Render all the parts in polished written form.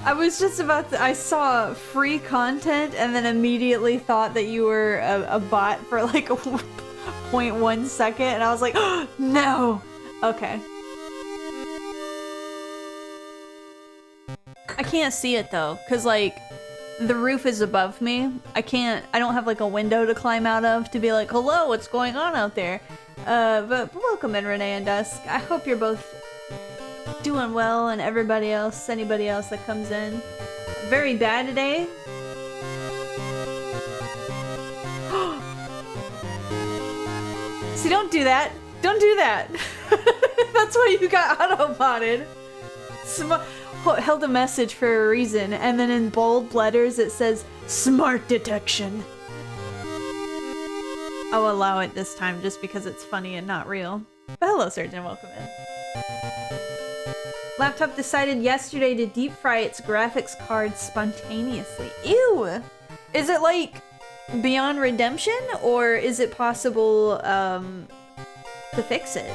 I was just about to, I saw free content and then immediately thought that you were a bot for like a 0.1 second, and I was like, oh, no! Okay. I can't see it though, cause like, the roof is above me. I don't have like a window to climb out of to be like, hello, what's going on out there? But welcome in, Renee and Dusk. I hope you're both doing well, and anybody else that comes in. Very bad today. See, don't do that. Don't do that. That's why you got auto-modded. Held a message for a reason, and then in bold letters it says, smart detection. I'll allow it this time just because it's funny and not real. But hello, Surgeon, welcome in. Laptop decided yesterday to deep fry its graphics card spontaneously. Ew! Is it like beyond redemption, or is it possible to fix it?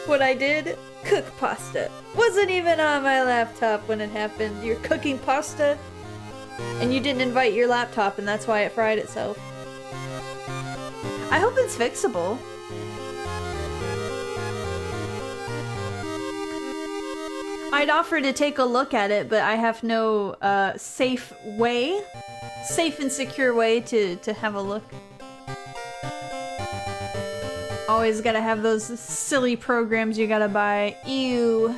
What I did? Cook pasta. Wasn't even on my laptop when it happened. You're cooking pasta, and you didn't invite your laptop, and that's why it fried itself. I hope it's fixable. I'd offer to take a look at it, but I have no safe and secure way to have a look. Always gotta have those silly programs you gotta buy. Ew.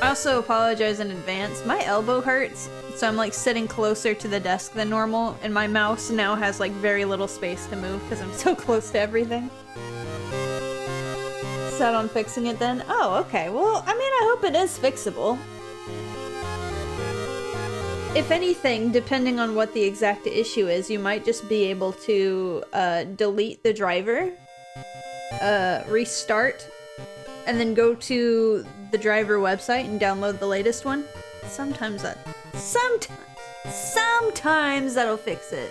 I also apologize in advance. My elbow hurts, so I'm like sitting closer to the desk than normal, and my mouse now has like very little space to move because I'm so close to everything. Set on fixing it then? Oh, okay. Well, I mean, I hope it is fixable. If anything, depending on what the exact issue is, you might just be able to delete the driver, restart, and then go to the driver website and download the latest one. Sometimes that'll fix it.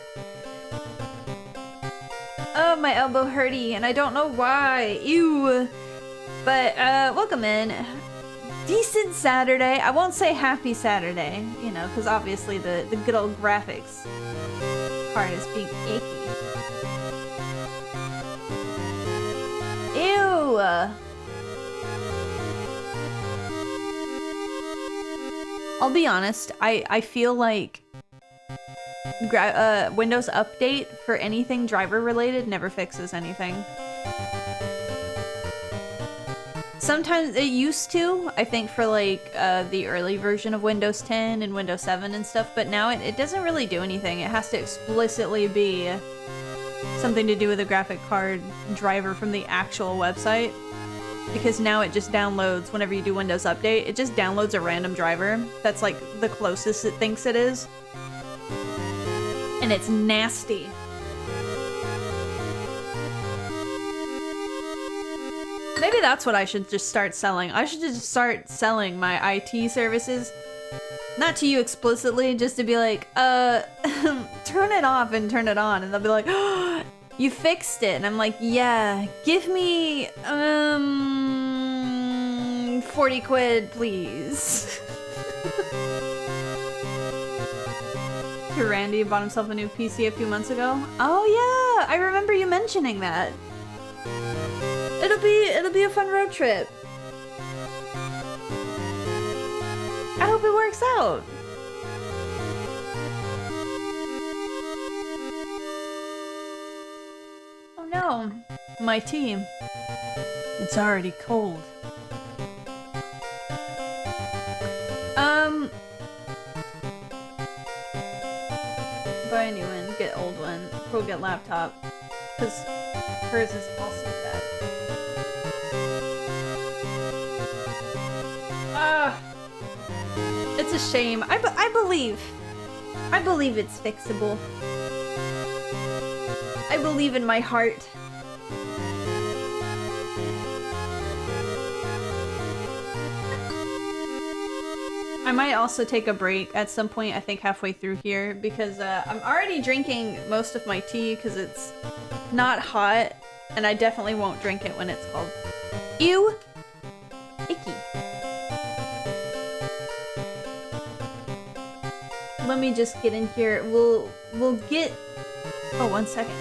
Oh, my elbow hurty, and I don't know why. Ew. But, welcome in. Decent Saturday. I won't say happy Saturday, you know, because obviously the good old graphics card is being icky. Ew! I'll be honest, I feel like Windows Update for anything driver related never fixes anything. Sometimes it used to, I think, for like the early version of Windows 10 and Windows 7 and stuff, but now it doesn't really do anything. It has to explicitly be something to do with a graphic card driver from the actual website, because now it just downloads, whenever you do Windows Update, it just downloads a random driver that's like the closest it thinks it is. And it's nasty. Maybe that's what I should just start selling. I should just start selling my IT services. Not to you explicitly, just to be like, turn it off and turn it on. And they'll be like, oh, you fixed it. And I'm like, yeah, give me, 40 quid, please. Randy bought himself a new PC a few months ago. Oh yeah, I remember you mentioning that. It'll be a fun road trip. I hope it works out. Oh no, my tea. It's already cold. Buy a new one, get old one, go get laptop, because hers is also dead. It's a shame. I believe it's fixable. I believe in my heart. I might also take a break at some point, I think halfway through here, because I'm already drinking most of my tea because it's not hot, and I definitely won't drink it when it's cold. Ew! Icky. Let me just get in here. We'll get... Oh, 1 second.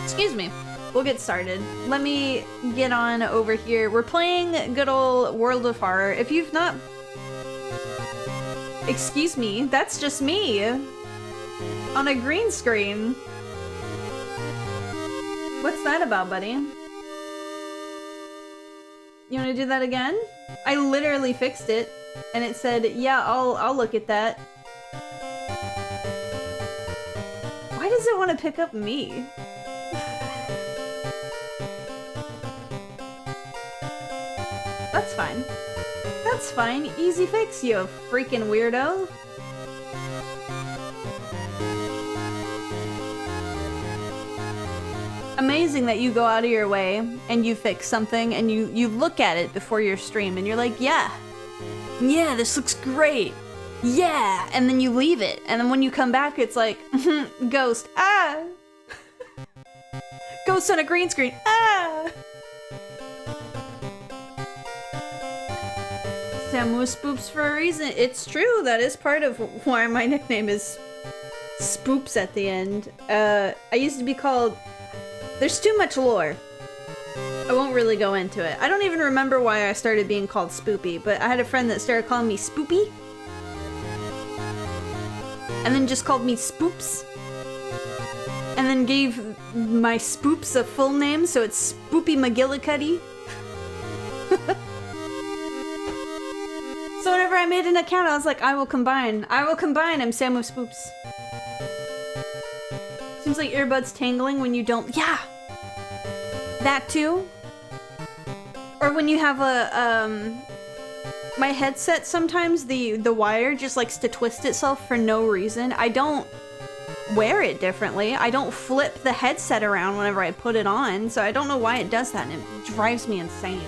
Excuse me. We'll get started. Let me get on over here. We're playing good old World of Horror. If you've not... Excuse me, that's just me. On a green screen. What's that about, buddy? You wanna do that again? I literally fixed it. And it said, yeah, I'll look at that. Why does it want to pick up me? That's fine. That's fine. Easy fix, you freaking weirdo. Amazing that you go out of your way and you fix something and you look at it before your stream and you're like, yeah, this looks great. Yeah, and then you leave it. And then when you come back, it's like, ghost, ah. Ghost on a green screen, ah. Samu Spoops for a reason. It's true, that is part of why my nickname is Spoops at the end. I used to be called... There's too much lore. I won't really go into it. I don't even remember why I started being called Spoopy, but I had a friend that started calling me Spoopy. And then just called me Spoops. And then gave my Spoops a full name, so it's Spoopy McGillicuddy. So whenever I made an account, I was like, I will combine, I'm Samu Spoops. Seems like earbuds tangling when you don't, yeah! That too. Or when you have a, my headset, sometimes the wire just likes to twist itself for no reason. I don't wear it differently. I don't flip the headset around whenever I put it on, so I don't know why it does that, and it drives me insane.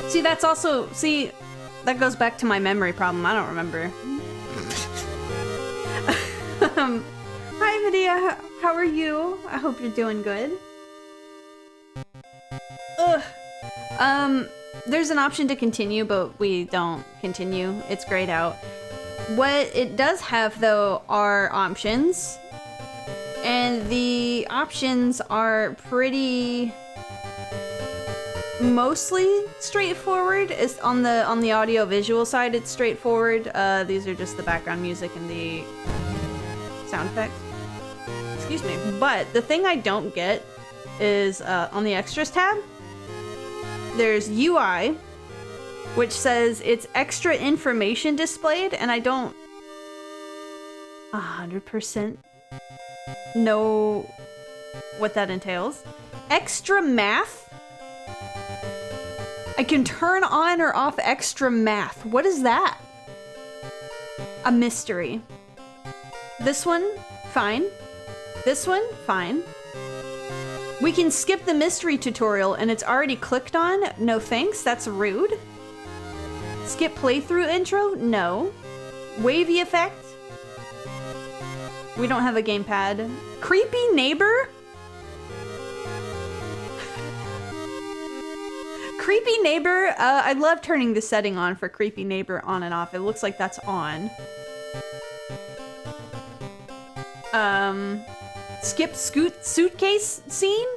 See, that's also, that goes back to my memory problem. I don't remember. Hi, Medea. How are you? I hope you're doing good. Ugh. There's an option to continue, but we don't continue. It's grayed out. What it does have, though, are options. And the options are pretty... mostly straightforward. Is on the audio visual side, it's straightforward. These are just the background music and the sound effects. Excuse me. But the thing I don't get is on the extras tab, there's UI, which says it's extra information displayed, and I don't 100% know what that entails. Extra math? I can turn on or off extra math. What is that? A mystery. This one, fine. This one, fine. We can skip the mystery tutorial and it's already clicked on. No thanks, that's rude. Skip playthrough intro? No. Wavy effect? We don't have a gamepad. Creepy neighbor? Creepy neighbor, I love turning the setting on for creepy neighbor on and off. It looks like that's on. Skip suitcase scene?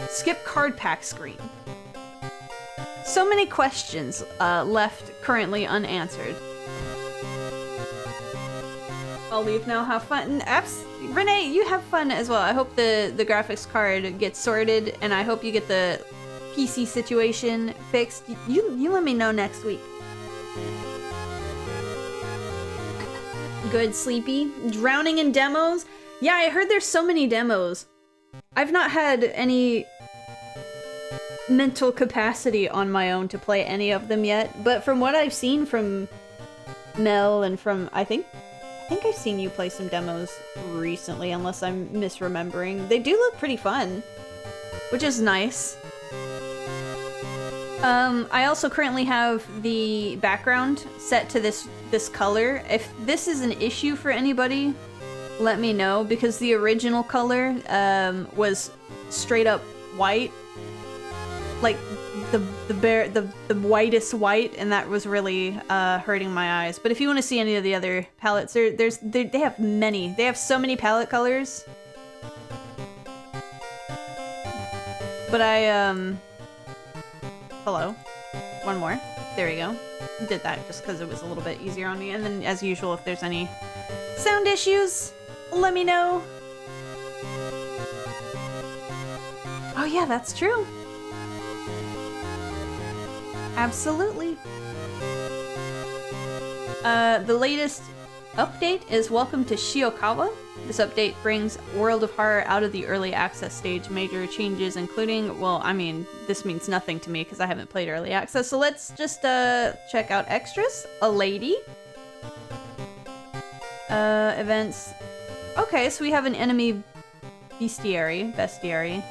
Skip card pack screen. So many questions left currently unanswered. I'll leave now, have fun. Renee, you have fun as well. I hope the graphics card gets sorted, and I hope you get the PC situation fixed. You let me know next week. Good, Sleepy. Drowning in demos? Yeah, I heard there's so many demos. I've not had any mental capacity on my own to play any of them yet, but from what I've seen from Mel and from, I think I've seen you play some demos recently, unless I'm misremembering. They do look pretty fun, which is nice. I also currently have the background set to this color. If this is an issue for anybody, let me know, because the original color was straight up white, like the whitest white, and that was really hurting my eyes. But if you want to see any of the other palettes, they have many. They have so many palette colors. But hello. One more. There we go. Did that just because it was a little bit easier on me. And then, as usual, if there's any sound issues, let me know. Oh yeah, that's true. Absolutely. The latest update is Welcome to Shiokawa. This update brings World of Horror out of the early access stage. Major changes including, well, I mean, this means nothing to me because I haven't played early access, so let's just check out extras. A lady. Events. Okay, so we have an enemy bestiary.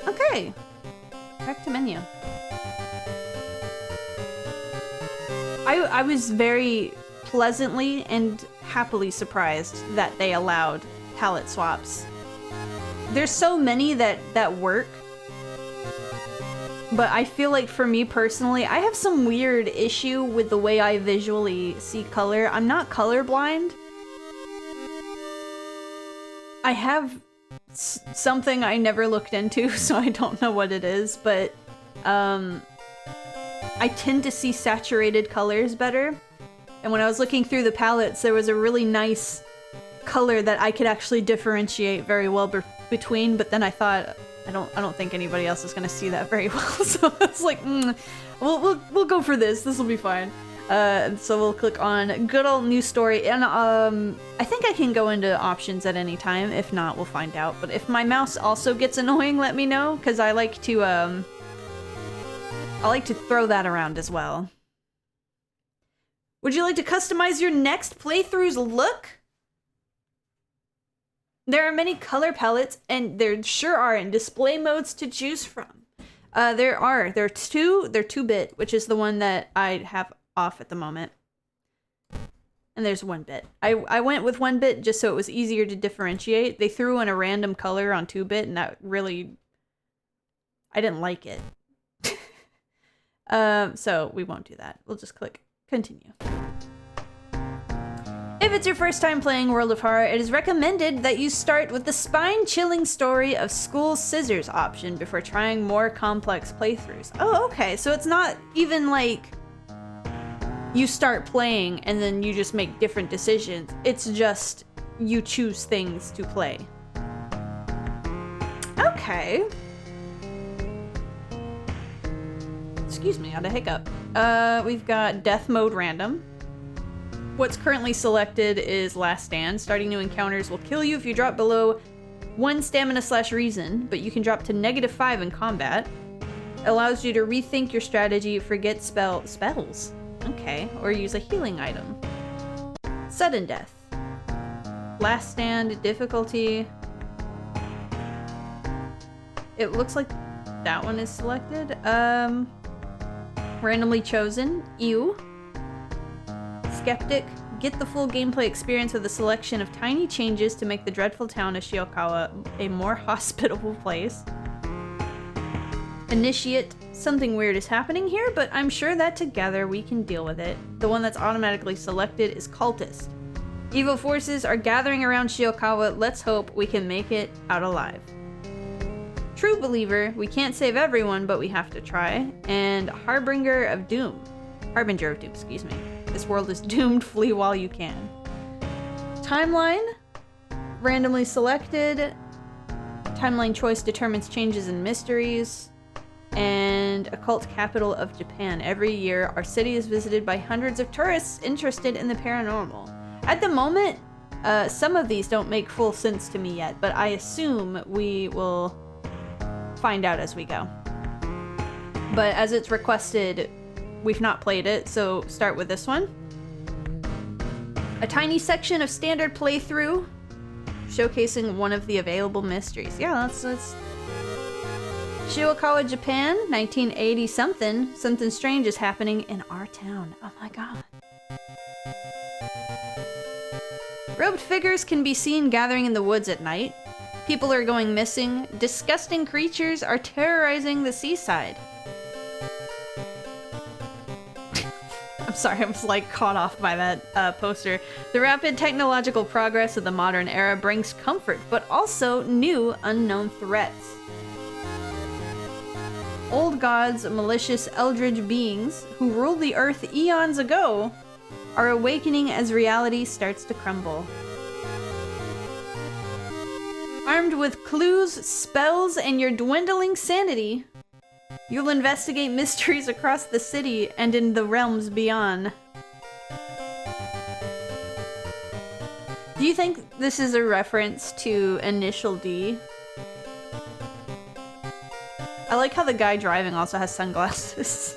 Okay. Back to menu. I was very pleasantly and happily surprised that they allowed palette swaps. There's so many that work, but I feel like for me personally, I have some weird issue with the way I visually see color. I'm not colorblind. I have something I never looked into, so I don't know what it is, but I tend to see saturated colors better. And when I was looking through the palettes, there was a really nice color that I could actually differentiate very well between, but then I thought, I don't think anybody else is gonna see that very well, so I was like, we'll go for this. This will be fine. So we'll click on good old new story, and I think I can go into options at any time. If not, we'll find out. But if my mouse also gets annoying, let me know, because I like to throw that around as well. Would you like to customize your next playthrough's look? There are many color palettes, and there sure are, and display modes to choose from. There are 2. They're 2-bit, which is the one that I have off at the moment. And there's 1-bit. I went with 1-bit just so it was easier to differentiate. They threw in a random color on 2-bit, and that really... I didn't like it. So we won't do that. We'll just click continue. If it's your first time playing World of Horror, it is recommended that you start with the spine-chilling story of School Scissors option before trying more complex playthroughs. Oh, okay, so it's not even like you start playing and then you just make different decisions. It's just you choose things to play. Okay. Excuse me, I had a hiccup. We've got Death Mode Random. What's currently selected is Last Stand. Starting new encounters will kill you if you drop below 1 stamina/reason, but you can drop to -5 in combat. Allows you to rethink your strategy, forget spells. Okay, or use a healing item. Sudden Death. Last Stand, difficulty. It looks like that one is selected. Randomly chosen. Ew. Skeptic. Get the full gameplay experience with a selection of tiny changes to make the dreadful town of Shiokawa a more hospitable place. Initiate. Something weird is happening here, but I'm sure that together we can deal with it. The one that's automatically selected is Cultist. Evil forces are gathering around Shiokawa. Let's hope we can make it out alive. True Believer. We can't save everyone, but we have to try. And Harbinger of Doom, excuse me. This world is doomed. Flee while you can. Timeline. Randomly selected. Timeline choice determines changes and mysteries. And Occult Capital of Japan. Every year, our city is visited by hundreds of tourists interested in the paranormal. At the moment, some of these don't make full sense to me yet, but I assume we will find out as we go. But as it's requested, we've not played it, so start with this one. A tiny section of standard playthrough, showcasing one of the available mysteries. Yeah, that's Shiokawa, Japan, 1980 something. Something strange is happening in our town. Oh my god. Robed figures can be seen gathering in the woods at night. People are going missing. Disgusting creatures are terrorizing the seaside. I'm sorry, I was like caught off by that poster. The rapid technological progress of the modern era brings comfort, but also new unknown threats. Old gods, malicious eldritch beings who ruled the earth eons ago, are awakening as reality starts to crumble. Armed with clues, spells, and your dwindling sanity, You'll investigate mysteries across the city and in the realms beyond. Do you think this is a reference to Initial D? I like how the guy driving also has sunglasses.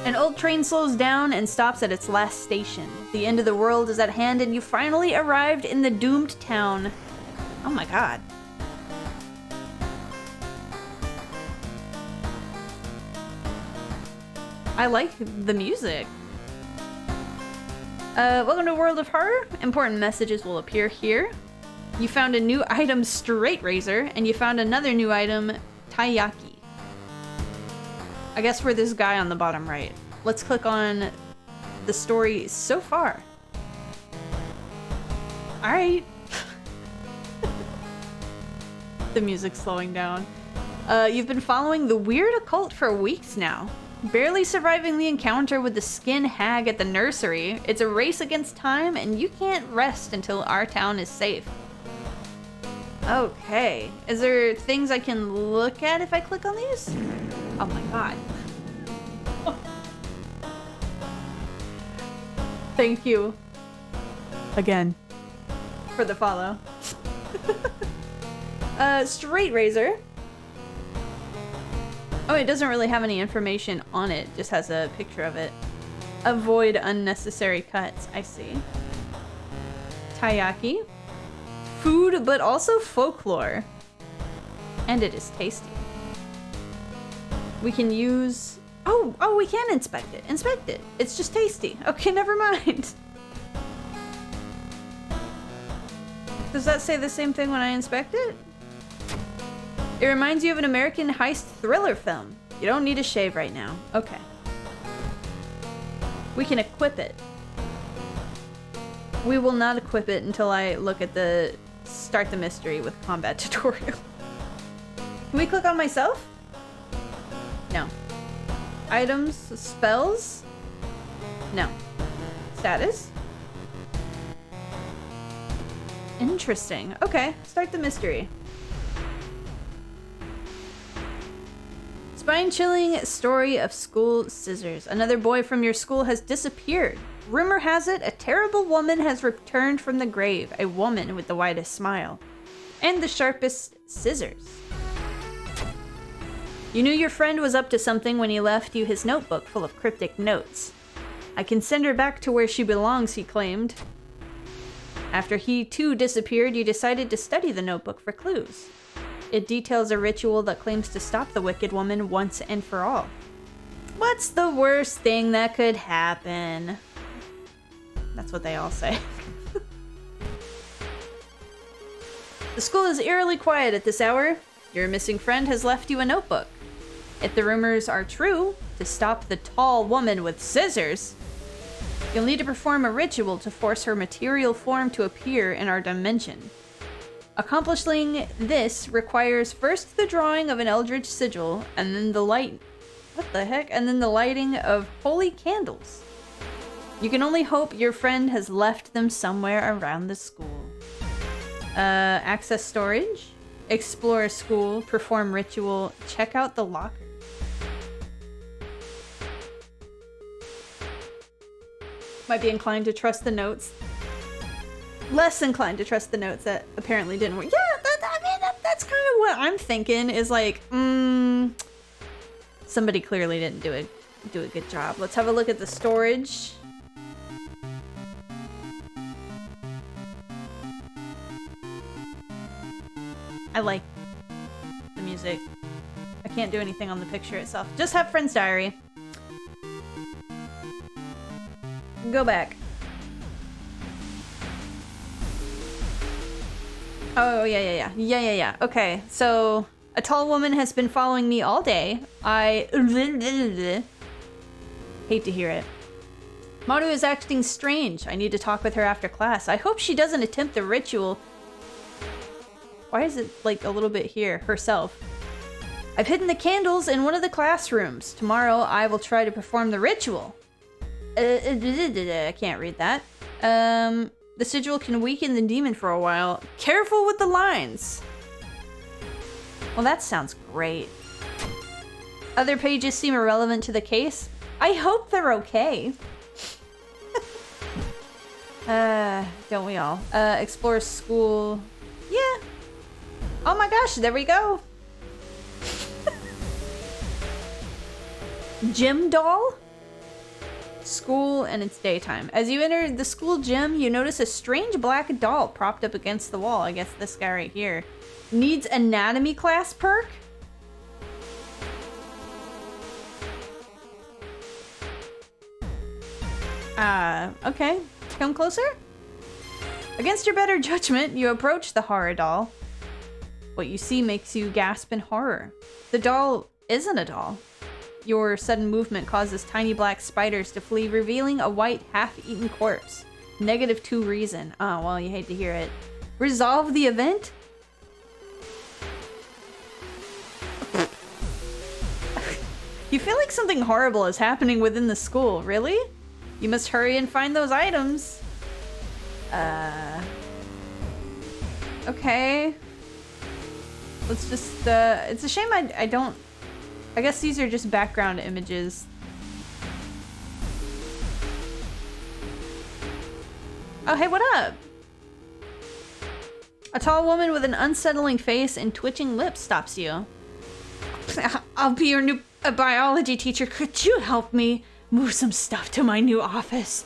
An old train slows down and stops at its last station. The end of the world is at hand and you finally arrived in the doomed town. Oh my god. I like the music. Welcome to World of Horror. Important messages will appear here. You found a new item, Straight Razor, and you found another new item, Taiyaki. I guess we're this guy on the bottom right. Let's click on the story so far. Alright. The music's slowing down. You've been following the weird occult for weeks now. Barely surviving the encounter with the skin hag at the nursery. It's a race against time and you can't rest until our town is safe. Okay. Is there things I can look at if I click on these? Oh my god. Thank you. Again. For the follow. Straight Razor. Oh, it doesn't really have any information on it. Just has a picture of it. Avoid unnecessary cuts. I see. Taiyaki. Food, but also folklore. And it is tasty. We can use... Oh, we can inspect it. Inspect it. It's just tasty. Okay, never mind. Does that say the same thing when I inspect it? It reminds you of an American heist thriller film. You don't need a shave right now. Okay. We can equip it. We will not equip it until I look at the start the mystery with combat tutorial. Can we click on myself? No. Items, spells? No. Status? Interesting. Okay, start the mystery. Spine-chilling story of school scissors. Another boy from your school has disappeared. Rumor has it, a terrible woman has returned from the grave. A woman with the widest smile. And the sharpest scissors. You knew your friend was up to something when he left you his notebook full of cryptic notes. I can send her back to where she belongs, he claimed. After he too disappeared, you decided to study the notebook for clues. It details a ritual that claims to stop the wicked woman once and for all. What's the worst thing that could happen? That's what they all say. The school is eerily quiet at this hour. Your missing friend has left you a notebook. If the rumors are true, to stop the tall woman with scissors, you'll need to perform a ritual to force her material form to appear in our dimension. Accomplishing this requires first the drawing of an eldritch sigil, and then the lighting of holy candles. You can only hope your friend has left them somewhere around the school. Access storage, explore school, perform ritual, check out the locker. Might be inclined to trust the notes. Less inclined to trust the notes that apparently didn't work. Yeah, that's kind of what I'm thinking is like, somebody clearly didn't do a good job. Let's have a look at the storage. I like the music. I can't do anything on the picture itself. Just have friend's diary. Go back. Oh, yeah. Okay, so a tall woman has been following me all day. I hate to hear it. Maru is acting strange. I need to talk with her after class. I hope she doesn't attempt the ritual. Why is it like a little bit here? Herself. I've hidden the candles in one of the classrooms. Tomorrow I will try to perform the ritual. I can't read that. The sigil can weaken the demon for a while. Careful with the lines. Well, that sounds great. Other pages seem irrelevant to the case. I hope they're okay. Don't we all? Explore school. Yeah. Oh my gosh, there we go. Gym doll? School and it's daytime. As you enter the school gym, you notice a strange black doll propped up against the wall. I guess this guy right here. Needs anatomy class perk? Okay. Come closer? Against your better judgment, you approach the horror doll. What you see makes you gasp in horror. The doll isn't a doll. Your sudden movement causes tiny black spiders to flee, revealing a white, half-eaten corpse. -2 reason. Oh, well, you hate to hear it. Resolve the event? You feel like something horrible is happening within the school, really? You must hurry and find those items. Okay. Let's just, it's a shame I don't... I guess these are just background images. Oh, hey, what up? A tall woman with an unsettling face and twitching lips stops you. I'll be your new biology teacher. Could you help me move some stuff to my new office?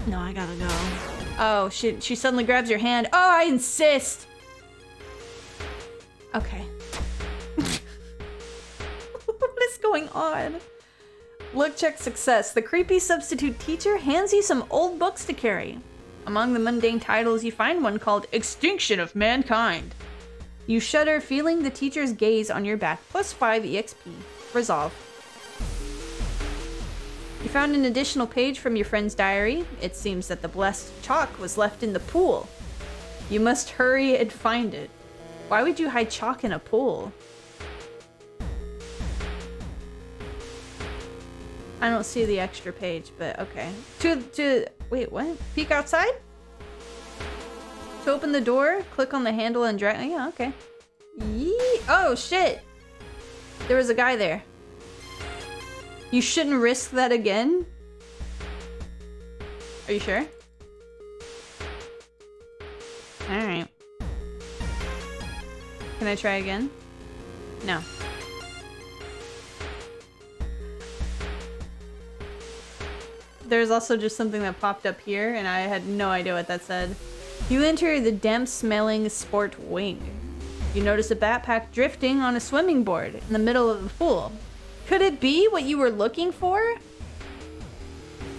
No, I gotta go. Oh, she suddenly grabs your hand. Oh, I insist. Okay. What is going on? Look, check success. The creepy substitute teacher hands you some old books to carry. Among the mundane titles, you find one called Extinction of Mankind. You shudder, feeling the teacher's gaze on your back. +5 EXP. Resolve. You found an additional page from your friend's diary. It seems that the blessed chalk was left in the pool. You must hurry and find it. Why would you hide chalk in a pool? I don't see the extra page, but okay. Wait, what? Peek outside? To open the door, click on the handle and drag. Yeah, okay. Yee. Oh, shit. There was a guy there. You shouldn't risk that again? Are you sure? Alright. Can I try again? No. There's also just something that popped up here, and I had no idea what that said. You enter the damp-smelling sport wing. You notice a backpack drifting on a swimming board in the middle of the pool. Could it be what you were looking for?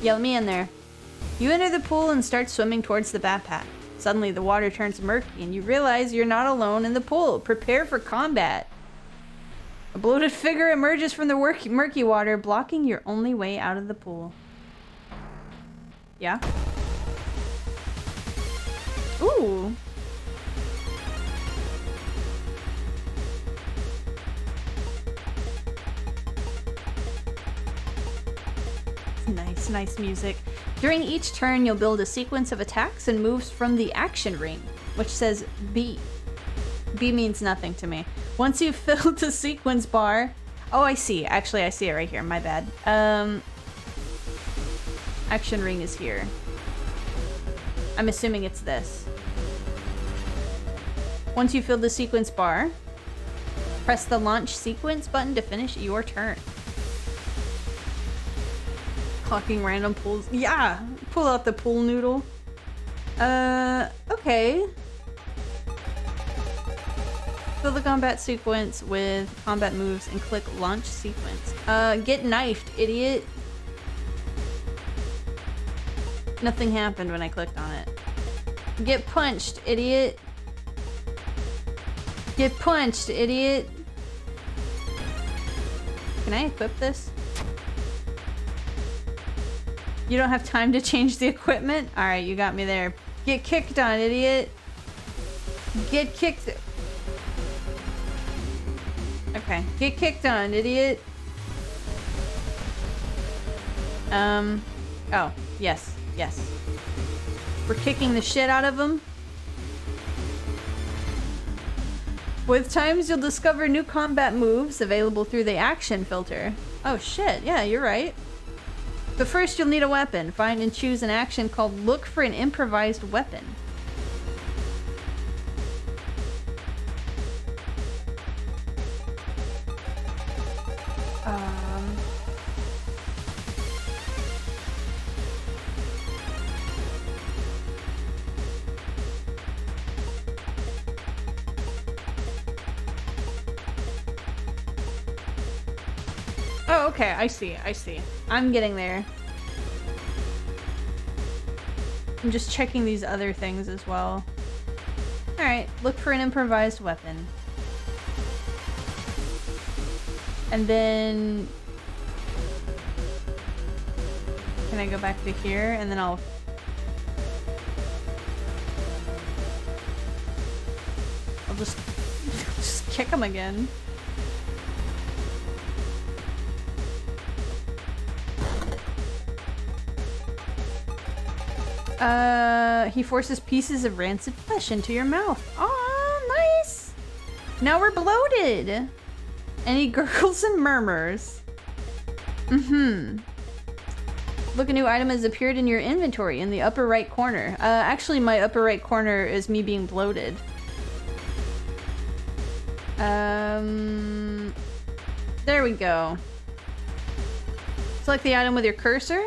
Yeah, let me in there. You enter the pool and start swimming towards the backpack. Suddenly, the water turns murky, and you realize you're not alone in the pool. Prepare for combat. A bloated figure emerges from the murky water, blocking your only way out of the pool. Yeah? Ooh. Nice music. During each turn, you'll build a sequence of attacks and moves from the action ring, which says B. B means nothing to me. Once you've filled the sequence bar... Oh, I see. Actually, I see it right here. My bad. Action ring is here. I'm assuming it's this. Once you fill the sequence bar, press the launch sequence button to finish your turn. Clocking random pools. Yeah! Pull out the pool noodle. Okay. Fill the combat sequence with combat moves and click launch sequence. Get knifed, idiot. Nothing happened when I clicked on it. Get punched, idiot. Get punched, idiot. Can I equip this? You don't have time to change the equipment? Alright, you got me there. Get kicked on, idiot. Get kicked. Okay. Get kicked on, idiot. Oh, yes. Yes. We're kicking the shit out of him. With times, you'll discover new combat moves available through the action filter. Oh shit, yeah, you're right. But first, you'll need a weapon. Find and choose an action called Look for an Improvised Weapon. Oh, okay, I see, I see. I'm getting there. I'm just checking these other things as well. Alright, look for an improvised weapon. And then... Can I go back to here? And then I'll... just kick him again. He forces pieces of rancid flesh into your mouth. Aw, nice! Now we're bloated! And he gurgles and murmurs. Look, a new item has appeared in your inventory in the upper right corner. Actually, my upper right corner is me being bloated. There we go. Select the item with your cursor.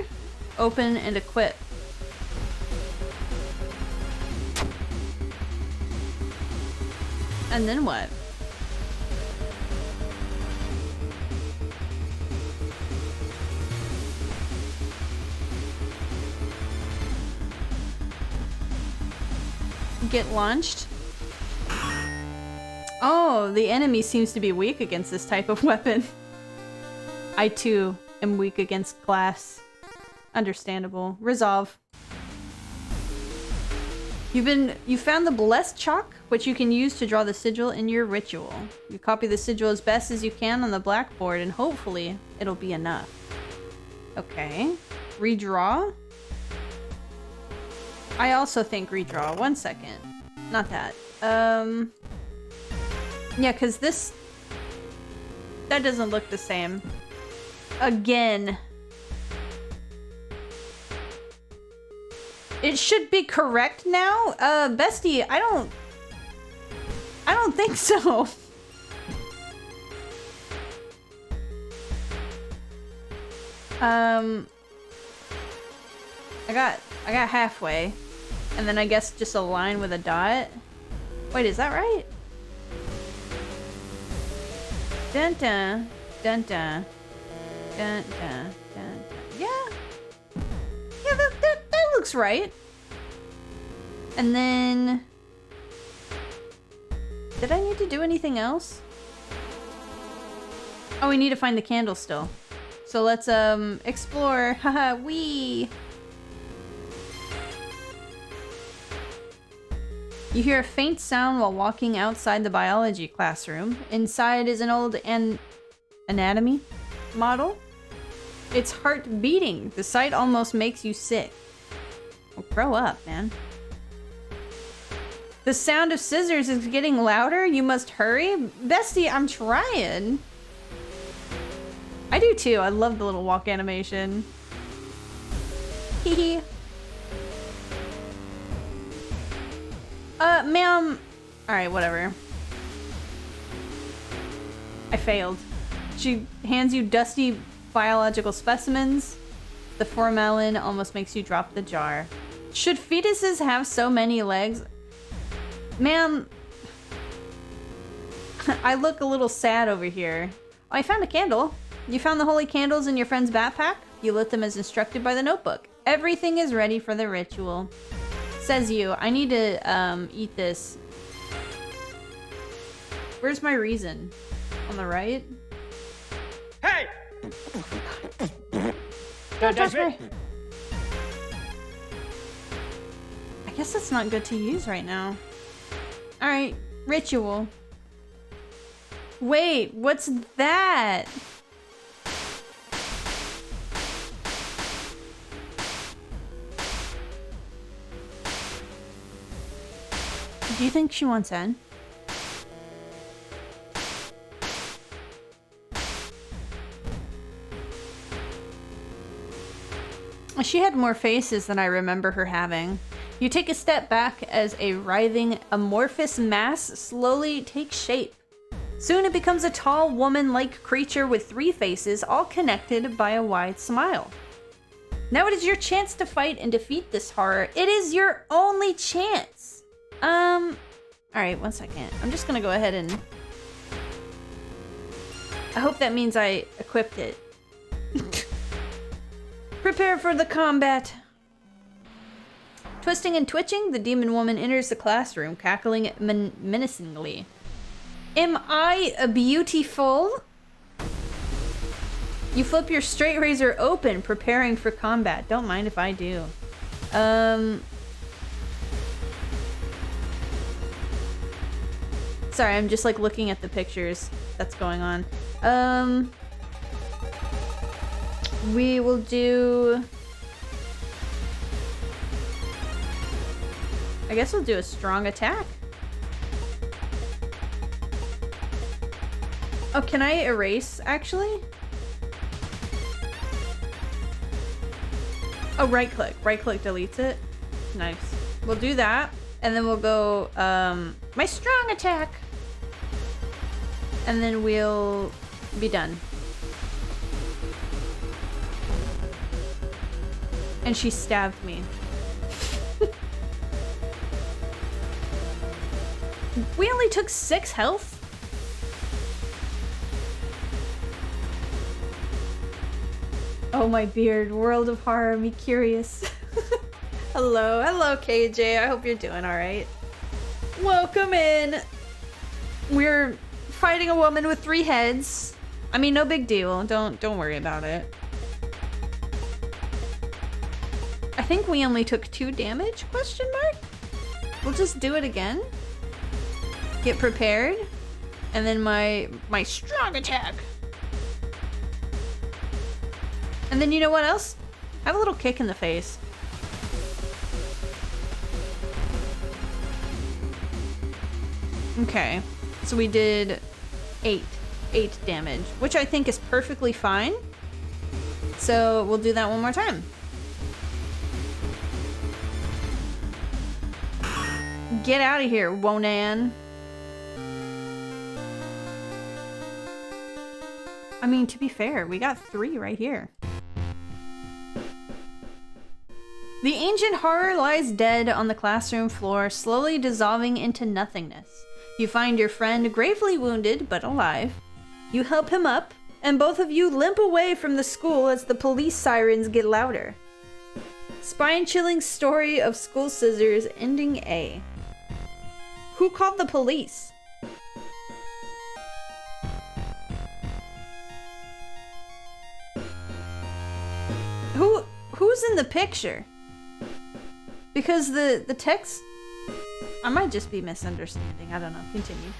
Open and equip. And then what? Get launched? Oh, the enemy seems to be weak against this type of weapon. I too am weak against glass. Understandable. Resolve. You found the blessed chalk, which you can use to draw the sigil in your ritual. You copy the sigil as best as you can on the blackboard, and hopefully it'll be enough. Okay. Redraw? I also think redraw. 1 second. Not that. Yeah, because this... That doesn't look the same. Again. It should be correct now? Bestie, I don't think so. I got halfway. And then I guess just a line with a dot. Wait, is that right? Dun dun dun dun dun dun dun. Yeah. Yeah, that looks right. And then... Did I need to do anything else? Oh, we need to find the candle still. So let's, explore. Haha, wee! You hear a faint sound while walking outside the biology classroom. Inside is an old anatomy model. Its heart beating. The sight almost makes you sick. Well, grow up, man. The sound of scissors is getting louder. You must hurry. Bestie, I'm trying. I do too. I love the little walk animation. Hee. Ma'am. Alright, whatever. I failed. She hands you dusty biological specimens. The formalin almost makes you drop the jar. Should fetuses have so many legs? Ma'am, I look a little sad over here. Oh, I found a candle. You found the holy candles in your friend's backpack? You lit them as instructed by the notebook. Everything is ready for the ritual. Says you. I need to, eat this. Where's my reason? On the right? Hey! Don't touch me! I guess that's not good to use right now. Alright, ritual. Wait, what's that? Do you think she wants in? She had more faces than I remember her having. You take a step back as a writhing, amorphous mass slowly takes shape. Soon it becomes a tall, woman-like creature with 3 faces, all connected by a wide smile. Now it is your chance to fight and defeat this horror. It is your only chance. Alright, 1 second. I'm just gonna go ahead and... I hope that means I equipped it. Prepare for the combat. Twisting and twitching, the demon woman enters the classroom, cackling menacingly. Am I a beautiful? You flip your straight razor open, preparing for combat. Don't mind if I do. Sorry, I'm just like looking at the pictures that's going on. We will do... I guess we'll do a strong attack. Oh, can I erase, actually? Oh, right click. Right click deletes it. Nice. We'll do that. And then we'll go, my strong attack. And then we'll be done. And she stabbed me. We only took 6 health? Oh my beard, world of horror, me curious. Hello, hello KJ, I hope you're doing alright. Welcome in. We're fighting a woman with 3 heads. I mean, no big deal, don't worry about it. I think we only took 2 damage, question mark? We'll just do it again. Get prepared. And then my strong attack. And then you know what else? Have a little kick in the face. Okay. So we did 8 damage, which I think is perfectly fine. So we'll do that one more time. Get out of here, Wonan. I mean, to be fair, we got 3 right here. The ancient horror lies dead on the classroom floor, slowly dissolving into nothingness. You find your friend gravely wounded, but alive. You help him up, and both of you limp away from the school as the police sirens get louder. Spine-chilling story of school scissors ending A. Who called the police? Who's in the picture? Because the text... I might just be misunderstanding. I don't know. Continue.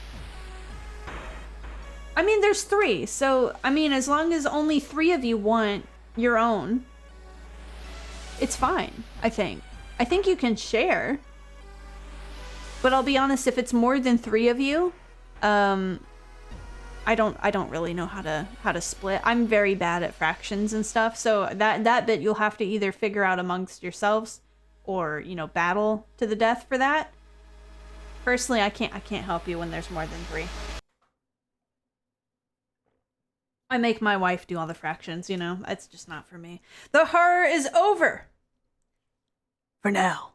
I mean, there's 3. So, I mean, as long as only 3 of you want your own, it's fine, I think. I think you can share. But I'll be honest, if it's more than 3 of you, I don't really know how to split. I'm very bad at fractions and stuff, so that bit you'll have to either figure out amongst yourselves or, you know, battle to the death for that. Personally, I can't help you when there's more than 3. I make my wife do all the fractions, you know? It's just not for me. The horror is over! For now.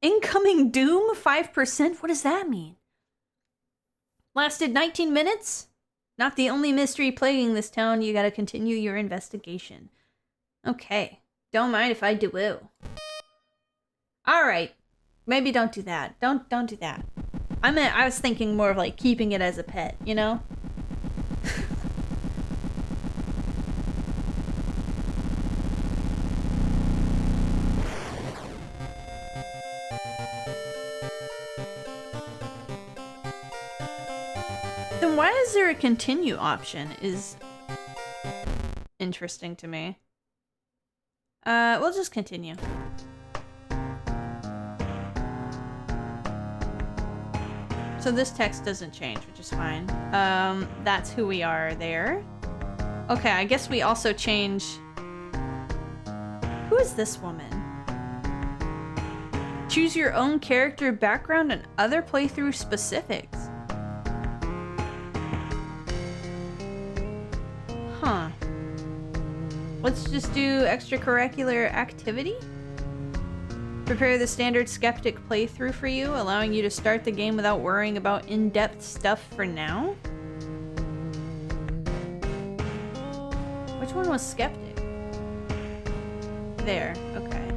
Incoming doom, 5%? What does that mean? Lasted 19 minutes? Not the only mystery plaguing this town. You gotta continue your investigation. Okay. Don't mind if I do. Alright. Maybe don't do that. Don't do that. I was thinking more of like keeping it as a pet, you know? Then why is there a continue option is interesting to me. We'll just continue. So this text doesn't change, which is fine. That's who we are there. Okay, I guess we also change is this woman? Choose your own character background and other playthrough specifics. Huh. Let's just do extracurricular activity. Prepare the standard skeptic playthrough for you, allowing you to start the game without worrying about in-depth stuff for now. Which one was skeptic? There, okay.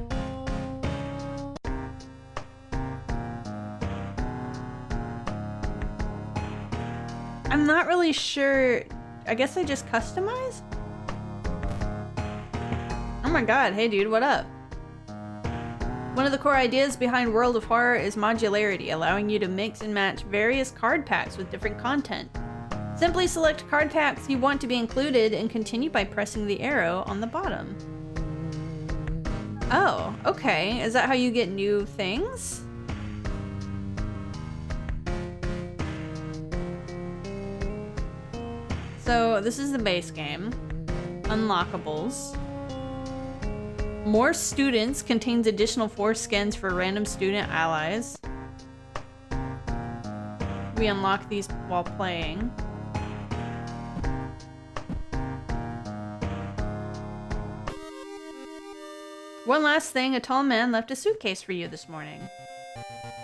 I'm not really sure. I guess I just customize? Oh my god, hey dude, what up? One of the core ideas behind World of Horror is modularity, allowing you to mix and match various card packs with different content. Simply select card packs you want to be included and continue by pressing the arrow on the bottom. Oh, okay. Is that how you get new things? So this is the base game. Unlockables. More students contains additional 4 skins for random student allies. We unlock these while playing. One last thing, a tall man left a suitcase for you this morning.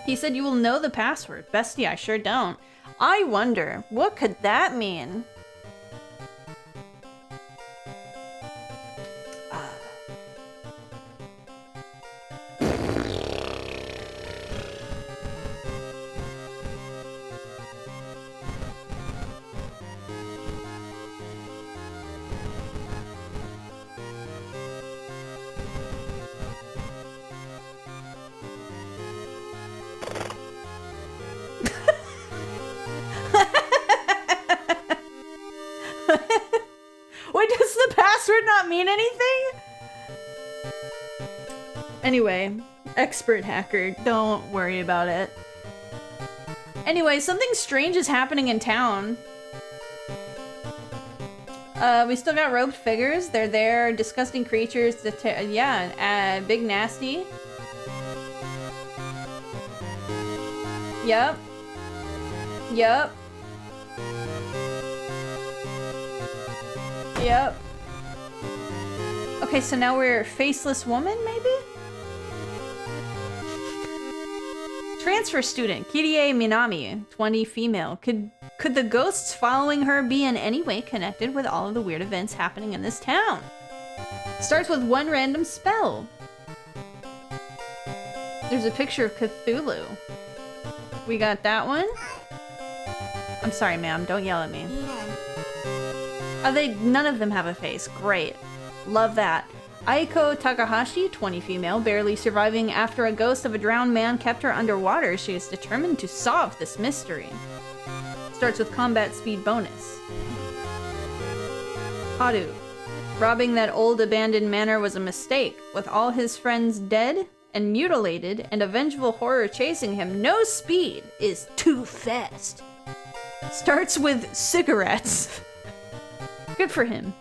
He said you will know the password. Bestie, I sure don't. I wonder, what could that mean? Wait, does the password not mean anything? Anyway, expert hacker, don't worry about it. Anyway, something strange is happening in town. We still got robed figures. They're there. Disgusting creatures. Yeah, big nasty. Yep. Yep. Yep. Okay, so now we're faceless woman, maybe? Transfer student, Kirie Minami, 20 female. Could the ghosts following her be in any way connected with all of the weird events happening in this town? Starts with one random spell. There's a picture of Cthulhu. We got that one. I'm sorry, ma'am. Don't yell at me. None of them have a face. Great. Love that. Aiko Takahashi, 20 female, barely surviving after a ghost of a drowned man kept her underwater. She is determined to solve this mystery. Starts with combat speed bonus. Haru. Robbing that old abandoned manor was a mistake. With all his friends dead and mutilated and a vengeful horror chasing him, no speed is too fast. Starts with cigarettes. Good for him.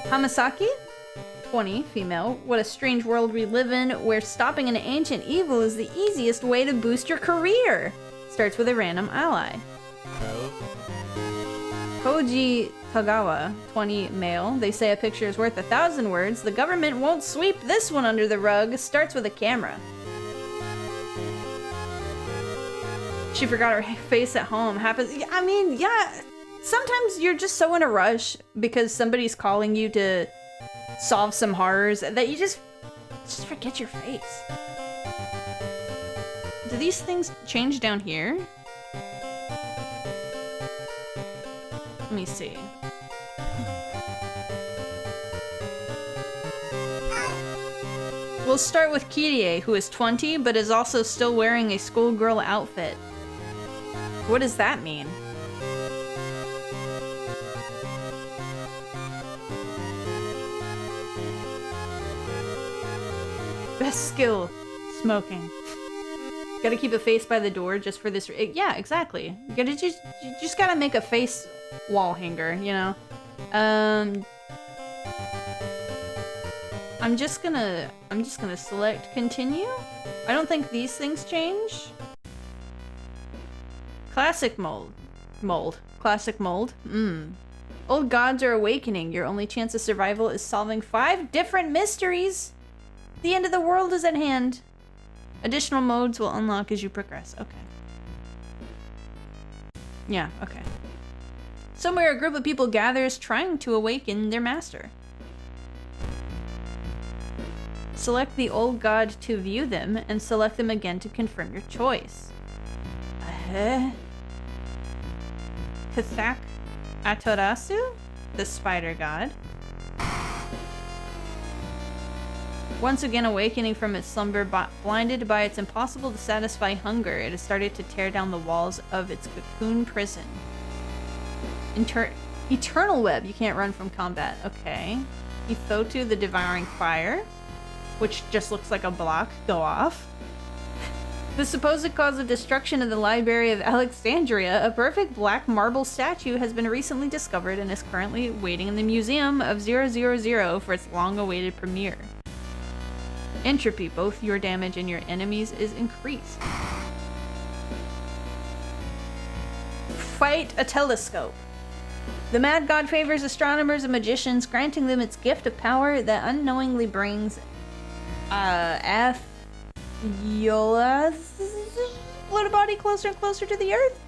Hamasaki, 20, female. What a strange world we live in, where stopping an ancient evil is the easiest way to boost your career. Starts with a random ally. Koji Tagawa, 20, male. They say a picture is worth 1,000 words. The government won't sweep this one under the rug. Starts with a camera. She forgot her face at home. Happens. I mean, yeah. Sometimes you're just so in a rush because somebody's calling you to solve some horrors that you just forget your face. Do these things change down here? Let me see. We'll start with Kirie, who is 20 but is also still wearing a schoolgirl outfit. What does that mean? Best skill, smoking. Gotta keep a face by the door just for this. Yeah, exactly. You just gotta make a face wall hanger, you know. I I'm just gonna select continue. I don't think these things change. Classic mold. Classic mold. Old gods are awakening. Your only chance of survival is solving 5 different mysteries. The end of the world is at hand. Additional modes will unlock as you progress. Okay. Yeah, okay. Somewhere a group of people gathers trying to awaken their master. Select the old god to view them, and select them again to confirm your choice. Kathak Atorasu, the spider god. Once again awakening from its slumber, blinded by its impossible to satisfy hunger, it has started to tear down the walls of its cocoon prison. Eternal web, you can't run from combat. Okay. Ethotu, the devouring fire, which just looks like a block. Go off. The supposed cause of destruction of the Library of Alexandria, a perfect black marble statue, has been recently discovered and is currently waiting in the Museum of 000 for its long-awaited premiere. Entropy, both your damage and your enemies, is increased. Fight a telescope. The mad god favors astronomers and magicians, granting them its gift of power that unknowingly brings Yola's float body closer and closer to the earth.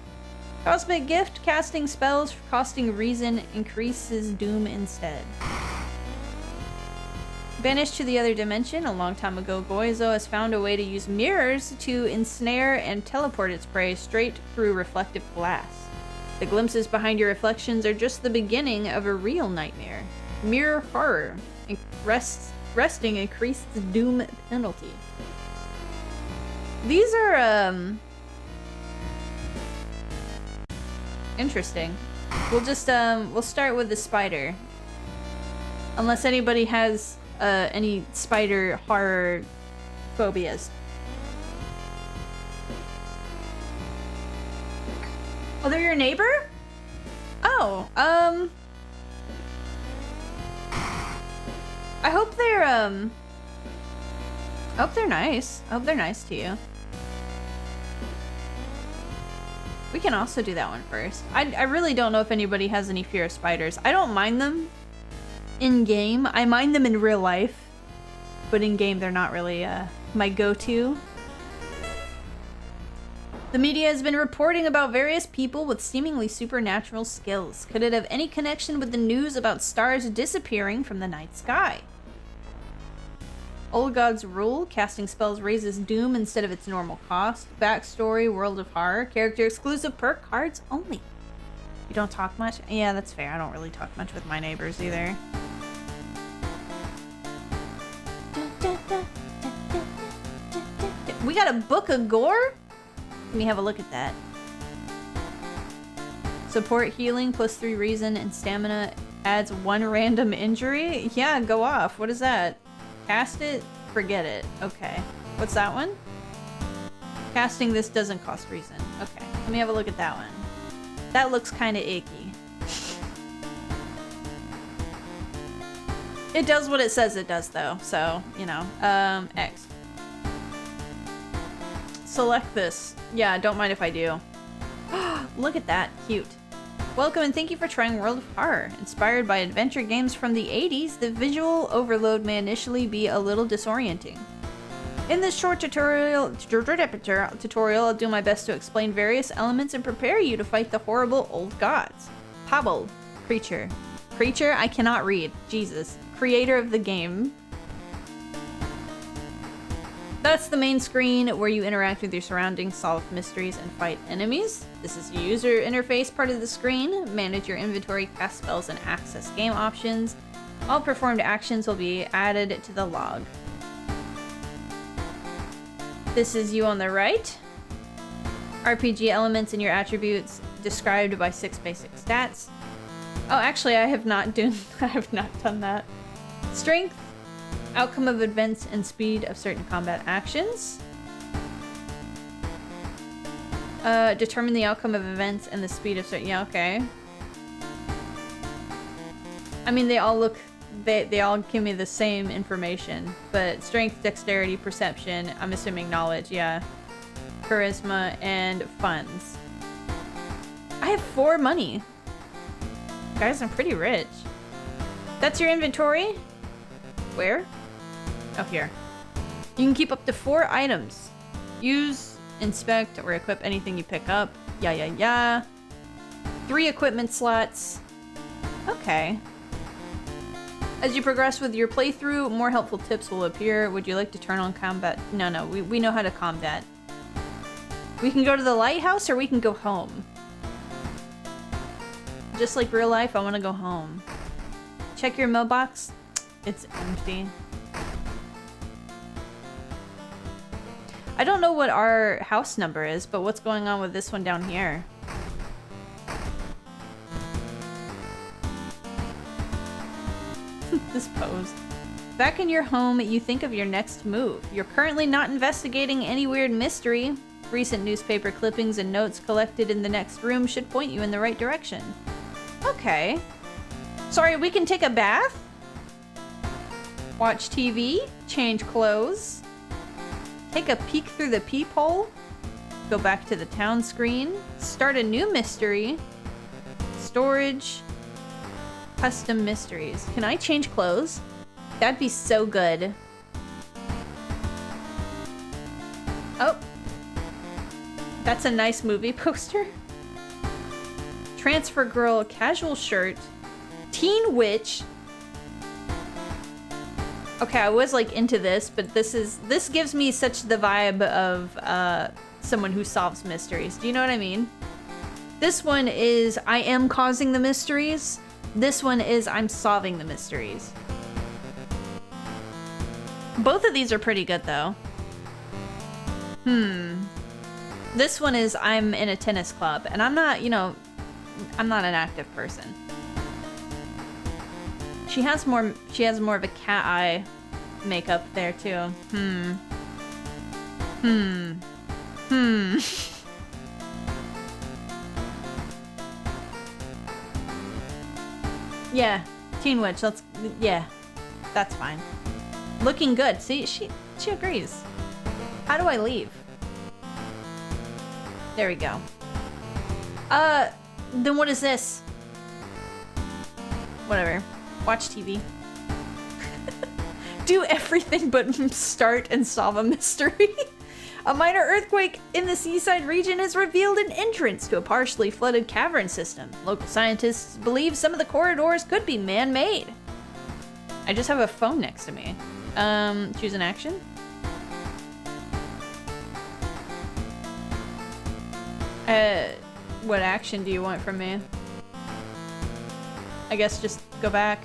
Cosmic gift, casting spells costing reason, increases doom instead. Banished to the other dimension, a long time ago, Goizo has found a way to use mirrors to ensnare and teleport its prey straight through reflective glass. The glimpses behind your reflections are just the beginning of a real nightmare. Mirror horror. Resting increased doom penalty. These are, interesting. We'll just, we'll start with the spider. Unless anybody has, any spider horror phobias. Oh, they're your neighbor? Oh, I hope they're, I hope they're nice. I hope they're nice to you. We can also do that one first. I really don't know if anybody has any fear of spiders. I don't mind them in-game. I mind them in real life. But in-game, they're not really, my go-to. The media has been reporting about various people with seemingly supernatural skills. Could it have any connection with the news about stars disappearing from the night sky? Old God's Rule, casting spells raises doom instead of its normal cost. Backstory, World of Horror, character exclusive perk cards only. You don't talk much? Yeah, that's fair. I don't really talk much with my neighbors either. We got a book of gore? Let me have a look at that. Support healing, +3 reason, and stamina adds 1 random injury? Yeah, go off. What is that? Cast it? Forget it. Okay. What's that one? Casting this doesn't cost reason. Okay. Let me have a look at that one. That looks kind of icky. It does what it says it does, though. So, you know. X. Select this. Yeah, don't mind if I do. Look at that. Cute. Welcome and thank you for trying World of Horror. Inspired by adventure games from the 80s, the visual overload may initially be a little disorienting. In this short tutorial, I'll do my best to explain various elements and prepare you to fight the horrible old gods. Pabble. Creature. Creature? I cannot read. Jesus. Creator of the game. That's the main screen where you interact with your surroundings, solve mysteries, and fight enemies. This is the user interface part of the screen. Manage your inventory, cast spells, and access game options. All performed actions will be added to the log. This is you on the right. RPG elements and your attributes described by 6 basic stats. Oh, actually, I have not done that. Strength. Outcome of events and speed of certain combat actions. Determine the outcome of events and the speed of certain... Yeah, okay. I mean, they all look they all give me the same information, but strength, dexterity, perception, I'm assuming knowledge, yeah. Charisma, and funds. I have 4 money. Guys, I'm pretty rich. That's your inventory? Where? Oh, here. You can keep up to 4 items. Use, inspect, or equip anything you pick up. Yeah. 3 equipment slots. Okay. As you progress with your playthrough, more helpful tips will appear. Would you like to turn on combat? No, we know how to combat. We can go to the lighthouse or we can go home. Just like real life, I want to go home. Check your mailbox. It's empty. I don't know what our house number is, but what's going on with this one down here? This pose. Back in your home, you think of your next move. You're currently not investigating any weird mystery. Recent newspaper clippings and notes collected in the next room should point you in the right direction. Okay. Sorry, we can take a bath? Watch TV? Change clothes? Take a peek through the peephole? Go back to the town screen? Start a new mystery? Storage? Custom mysteries. Can I change clothes? That'd be so good. Oh. That's a nice movie poster. Transfer girl, casual shirt. Teen witch. Okay, I was like into this, but this gives me such the vibe of someone who solves mysteries. Do you know what I mean? This one is I am causing the mysteries. This one is I'm solving the mysteries. Both of these are pretty good though. This one is I'm in a tennis club and I'm not, you know, I'm not an active person. She has more of a cat eye makeup there too. Yeah, Teen Witch, that's fine. Looking good. See, she agrees. How do I leave? There we go. Then what is this? Whatever. Watch TV. Do everything but start and solve a mystery. A minor earthquake in the seaside region has revealed an entrance to a partially flooded cavern system. Local scientists believe some of the corridors could be man-made. I just have a phone next to me. Choose an action. What action do you want from me? I guess just go back.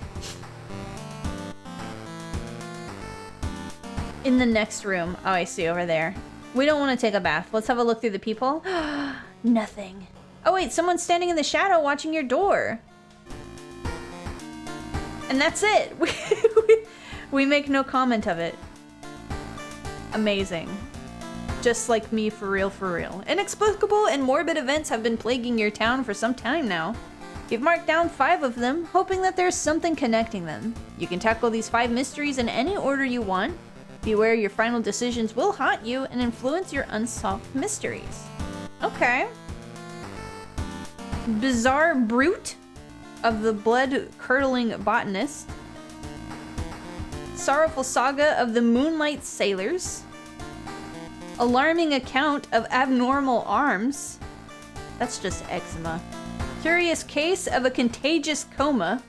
In the next room. Oh, I see, over there. We don't want to take a bath. Let's have a look through the peephole. Nothing. Oh wait, someone's standing in the shadow watching your door. And that's it. We make no comment of it. Amazing. Just like me, for real, for real. Inexplicable and morbid events have been plaguing your town for some time now. You've marked down 5 of them, hoping that there's something connecting them. You can tackle these 5 mysteries in any order you want. Beware your final decisions will haunt you and influence your unsolved mysteries. Okay. Bizarre Brute of the Blood-Curdling Botanist. Sorrowful Saga of the Moonlight Sailors. Alarming Account of Abnormal Arms. That's just eczema. Curious Case of a Contagious Coma.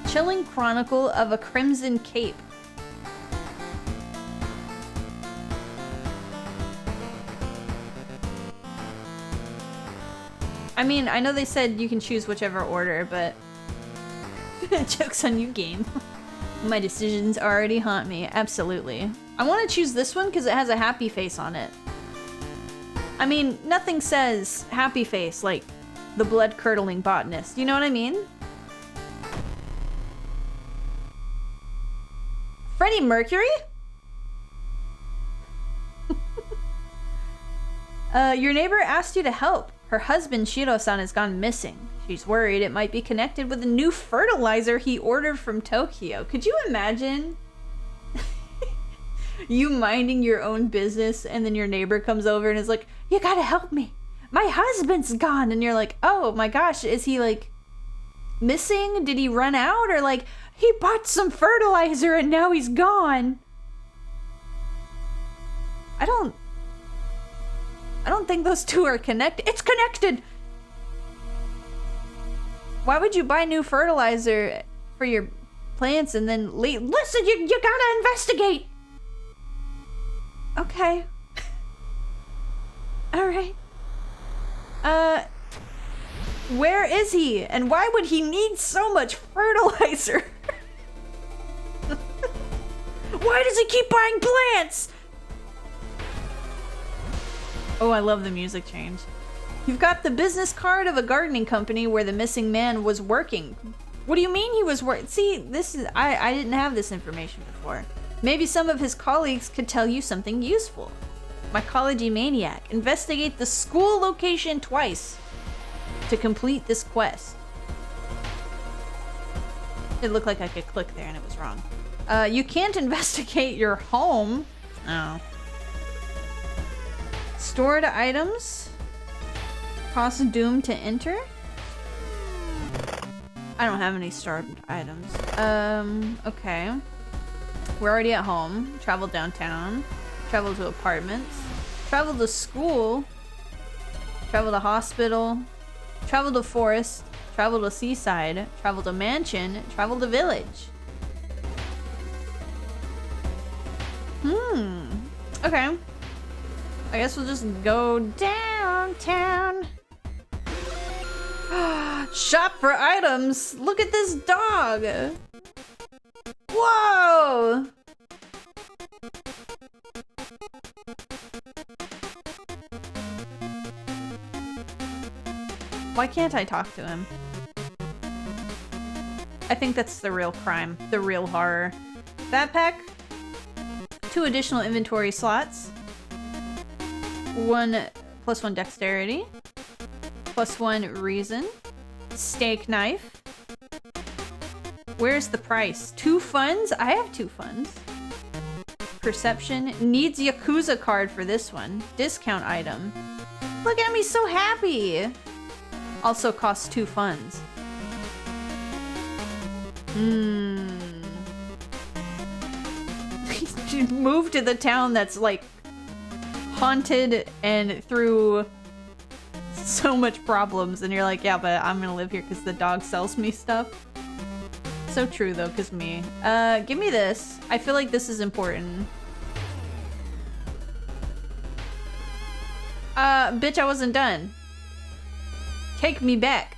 Chilling Chronicle of a Crimson Cape. I mean, I know they said you can choose whichever order, but... Joke's on you, game. My decisions already haunt me. Absolutely. I want to choose this one because it has a happy face on it. I mean, nothing says happy face like the blood-curdling botanist. You know what I mean? Freddie Mercury? Your neighbor asked you to help. Her husband, Shiro-san, has gone missing. She's worried it might be connected with a new fertilizer he ordered from Tokyo. Could you imagine? You minding your own business and then your neighbor comes over and is like, you gotta help me. My husband's gone. And you're like, oh my gosh, is he like missing? Did he run out? Or like, he bought some fertilizer and now he's gone. I don't think those two are connected. It's connected! Why would you buy new fertilizer for your plants and then leave? Listen, you gotta investigate! Okay. Alright. Where is he? And why would he need so much fertilizer? Why does he keep buying plants? Oh, I love the music change. You've got the business card of a gardening company where the missing man was working. What do you mean he was working? See, this is I didn't have this information before. Maybe some of his colleagues could tell you something useful. Mycology maniac. Investigate the school location twice to complete this quest. It looked like I could click there and it was wrong. You can't investigate your home. Oh. Stored items. Cost doomed to enter. I don't have any stored items. Okay. We're already at home. Travel downtown. Travel to apartments. Travel to school. Travel to hospital. Travel to forest. Travel to seaside. Travel to mansion. Travel to village. Okay. I guess we'll just go downtown. Shop for items. Look at this dog. Whoa. Why can't I talk to him? I think that's the real crime, the real horror. Backpack. 2 additional inventory slots. 1 + 1 dexterity. + 1 reason. Steak knife. Where's the price? 2 funds? I have 2 funds. Perception. Needs Yakuza card for this one. Discount item. Look at him, he's so happy. Also costs 2 funds. He moved to the town that's like haunted and through so much problems, and you're like, yeah, but I'm gonna live here because the dog sells me stuff. So true though, because me. Give me this. I feel like this is important. Bitch, I wasn't done. Take me back.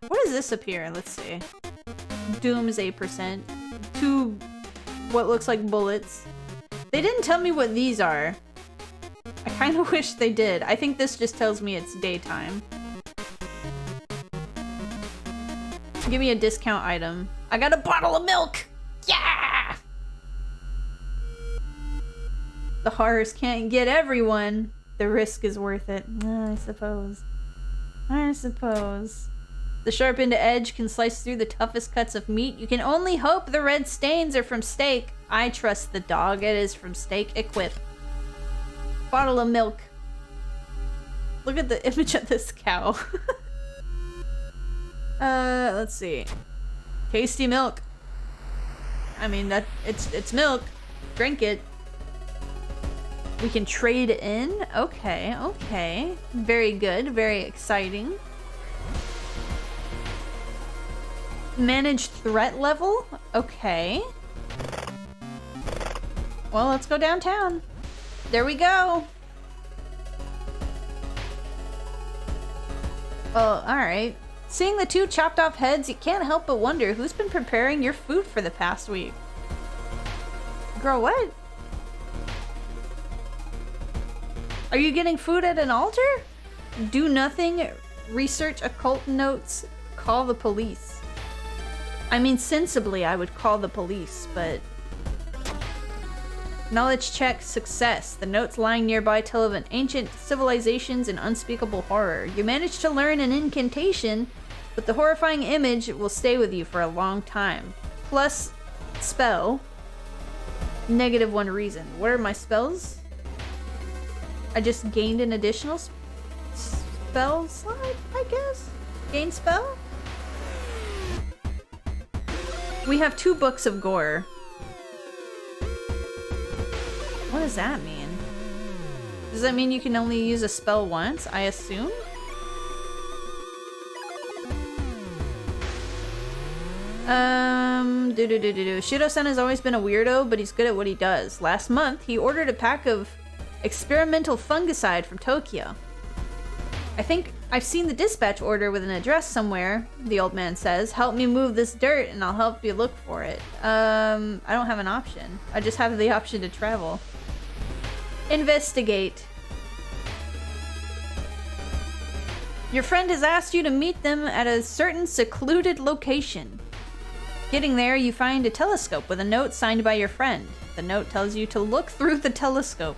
What does this appear? Let's see. Doom is 8%. 2 what looks like bullets. They didn't tell me what these are. I kind of wish they did. I think this just tells me it's daytime. Give me a discount item. I got a bottle of milk! Yeah! The horrors can't get everyone. The risk is worth it. I suppose. I suppose. The sharpened edge can slice through the toughest cuts of meat. You can only hope the red stains are from steak. I trust the dog. It is from steak. Equip. Bottle of milk. Look at the image of this cow. Let's see. Tasty milk. I mean, that it's milk. Drink it. We can trade in. Okay, okay. Very good. Very exciting. Manage threat level? Okay. Well, let's go downtown. There we go. Well, alright. Seeing the 2 chopped off heads, you can't help but wonder who's been preparing your food for the past week. Girl, what? Are you getting food at an altar? Do nothing, research occult notes, call the police. I mean, sensibly, I would call the police, but... Knowledge check success. The notes lying nearby tell of an ancient civilizations and unspeakable horror. You managed to learn an incantation, but the horrifying image will stay with you for a long time. Plus spell. -1 reason. What are my spells? I just gained an additional spell slot, I guess? Gain spell? We have 2 books of gore. What does that mean? Does that mean you can only use a spell once, I assume? Shido-san has always been a weirdo, but he's good at what he does. Last month, he ordered a pack of experimental fungicide from Tokyo. I think I've seen the dispatch order with an address somewhere, the old man says. Help me move this dirt and I'll help you look for it. I don't have an option. I just have the option to travel. Investigate. Your friend has asked you to meet them at a certain secluded location. Getting there, you find a telescope with a note signed by your friend. The note tells you to look through the telescope.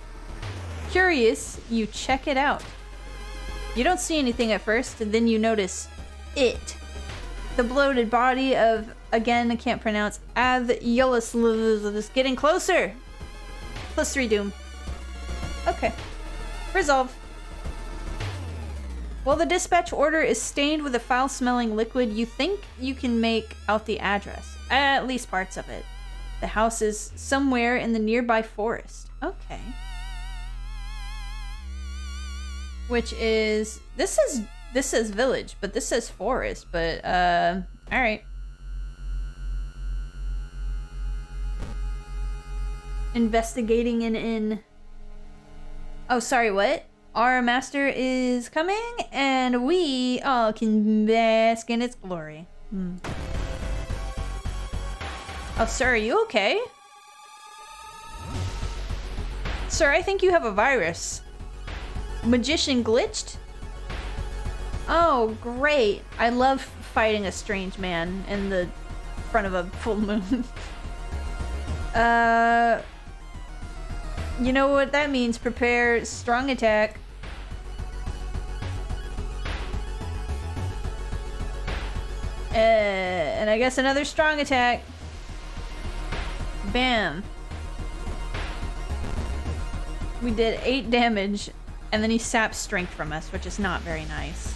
Curious, you check it out. You don't see anything at first, and then you notice it. The bloated body of, again, I can't pronounce, Adhyolus is getting closer. +3 doom. Okay. Resolve. While the dispatch order is stained with a foul-smelling liquid, you think you can make out the address. At least parts of it. The house is somewhere in the nearby forest. Okay. Which is... This says village, but this says forest, but, alright. Investigating an inn. Oh, sorry, what? Our master is coming, and we all can bask in its glory. Oh, sir, are you okay? Sir, I think you have a virus. Magician glitched? Oh, great. I love fighting a strange man in the front of a full moon. You know what that means. Prepare strong attack. And I guess another strong attack. Bam. We did 8 damage, and then he saps strength from us, which is not very nice.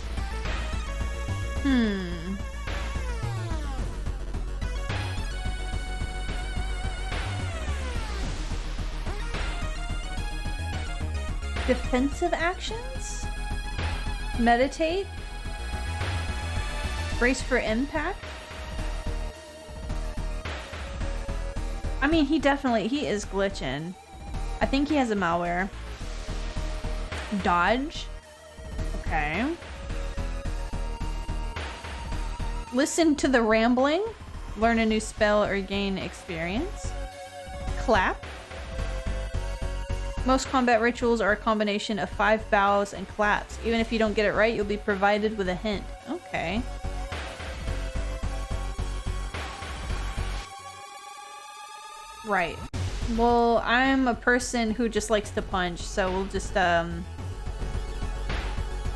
Defensive actions? Meditate? Brace for impact? I mean, he is glitching. I think he has a malware. Dodge? Okay. Listen to the rambling. Learn a new spell or gain experience. Clap. Most combat rituals are a combination of 5 bows and claps. Even if you don't get it right, you'll be provided with a hint. Okay. Right. Well, I'm a person who just likes to punch, so we'll just,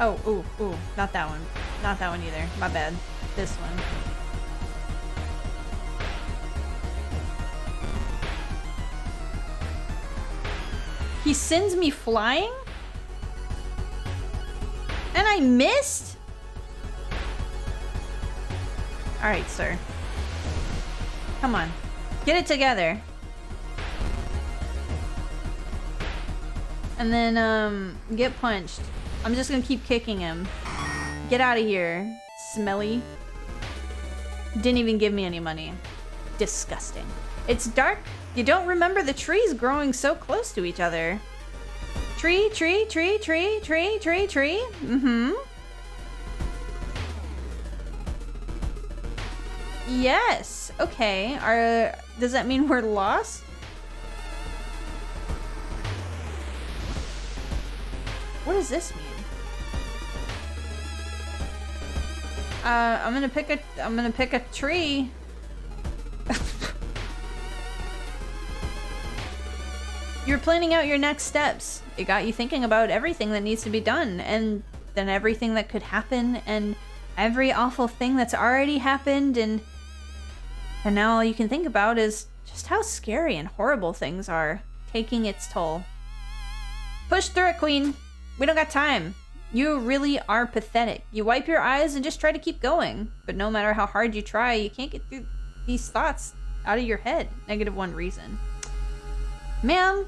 Oh, ooh, not that one. Not that one either. My bad. This one. He sends me flying? And I missed? Alright, sir. Come on. Get it together. And then, get punched. I'm just gonna keep kicking him. Get out of here, smelly. Didn't even give me any money. Disgusting. It's dark. You don't remember the trees growing so close to each other. Tree, tree, tree, tree, tree, tree, tree. Yes. Okay. Does that mean we're lost? What does this mean? I'm gonna pick a tree. You're planning out your next steps. It got you thinking about everything that needs to be done, and then everything that could happen, and every awful thing that's already happened, and now all you can think about is just how scary and horrible things are, taking its toll. Push through it, Queen. We don't got time. You really are pathetic. You wipe your eyes and just try to keep going. But no matter how hard you try, you can't get through these thoughts out of your head. -1 reason. Ma'am,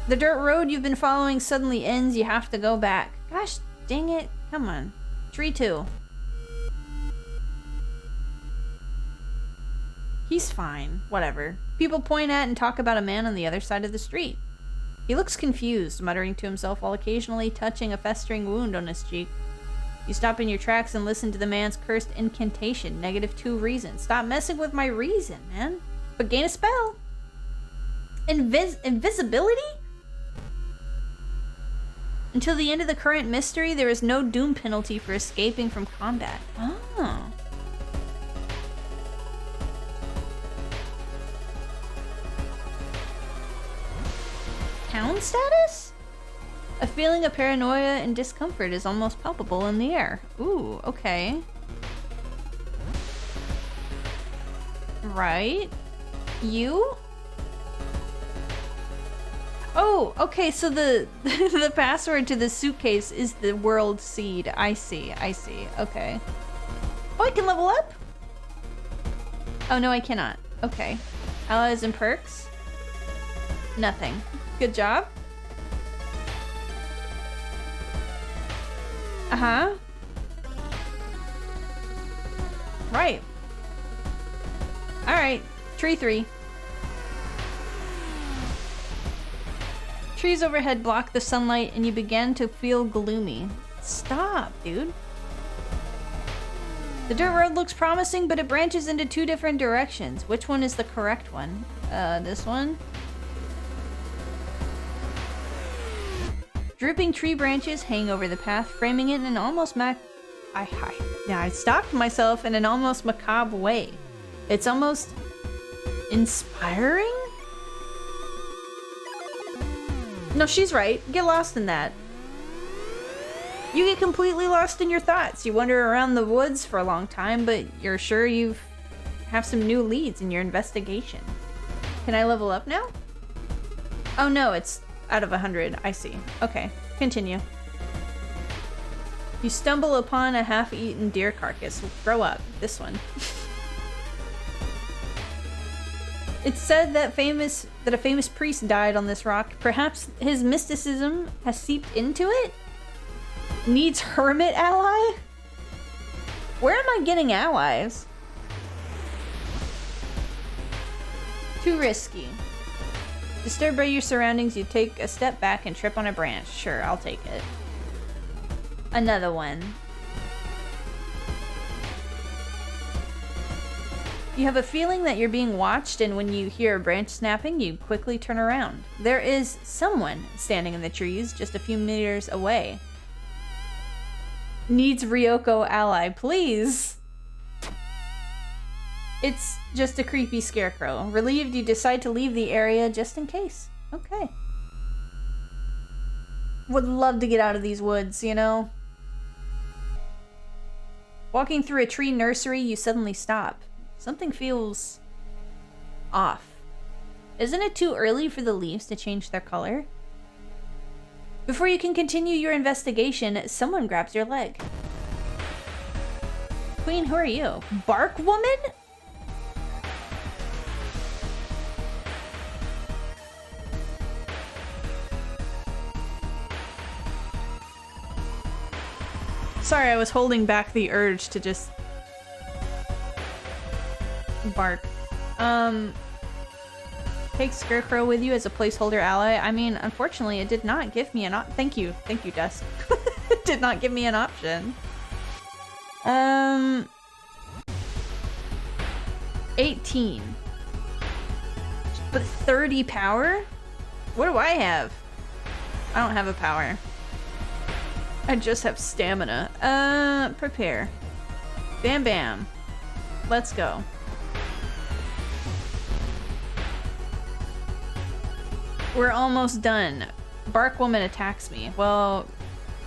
the dirt road you've been following suddenly ends. You have to go back. Gosh dang it. Come on. Tree 2. He's fine. Whatever. People point at and talk about a man on the other side of the street. He looks confused, muttering to himself while occasionally touching a festering wound on his cheek. You stop in your tracks and listen to the man's cursed incantation. -2 reason. Stop messing with my reason, man. But gain a spell. Invisibility? Until the end of the current mystery, there is no doom penalty for escaping from combat. Oh. Town status? A feeling of paranoia and discomfort is almost palpable in the air. Ooh, okay. Right. You? Oh, okay, so the the password to the suitcase is the world seed. I see, okay. Oh, I can level up? Oh, no, I cannot. Okay. Allies and perks? Nothing. Good job. Uh-huh. Right. Alright. Tree 3. Trees overhead block the sunlight and you begin to feel gloomy. Stop, dude. The dirt road looks promising, but it branches into 2 different directions. Which one is the correct one? This one? Drooping tree branches hang over the path, framing it in an almost I stopped myself in an almost macabre way. It's almost inspiring? No, she's right. Get lost in that. You get completely lost in your thoughts. You wander around the woods for a long time, but you're sure you have some new leads in your investigation. Can I level up now? Oh no, it's out of 100. I see. Okay, continue. You stumble upon a half-eaten deer carcass. Grow up. This one. It's said that a famous priest died on this rock. Perhaps his mysticism has seeped into it? Needs hermit ally? Where am I getting allies? Too risky. Disturbed by your surroundings, you take a step back and trip on a branch. Sure, I'll take it. Another one. You have a feeling that you're being watched, and when you hear a branch snapping, you quickly turn around. There is someone standing in the trees just a few meters away. Needs Ryoko ally, please. It's just a creepy scarecrow. Relieved, you decide to leave the area just in case. Okay. Would love to get out of these woods, you know? Walking through a tree nursery, you suddenly stop. Something feels off. Isn't it too early for the leaves to change their color? Before you can continue your investigation, someone grabs your leg. Queen, who are you? Bark woman? Sorry, I was holding back the urge to just bark. Take Scarecrow with you as a placeholder ally. I mean, unfortunately, it did not give me an Thank you, Dust. It did not give me an option. 18. But 30 power? What do I have? I don't have a power. I just have stamina. Prepare. Bam bam. Let's go. We're almost done. Bark Woman attacks me. Well,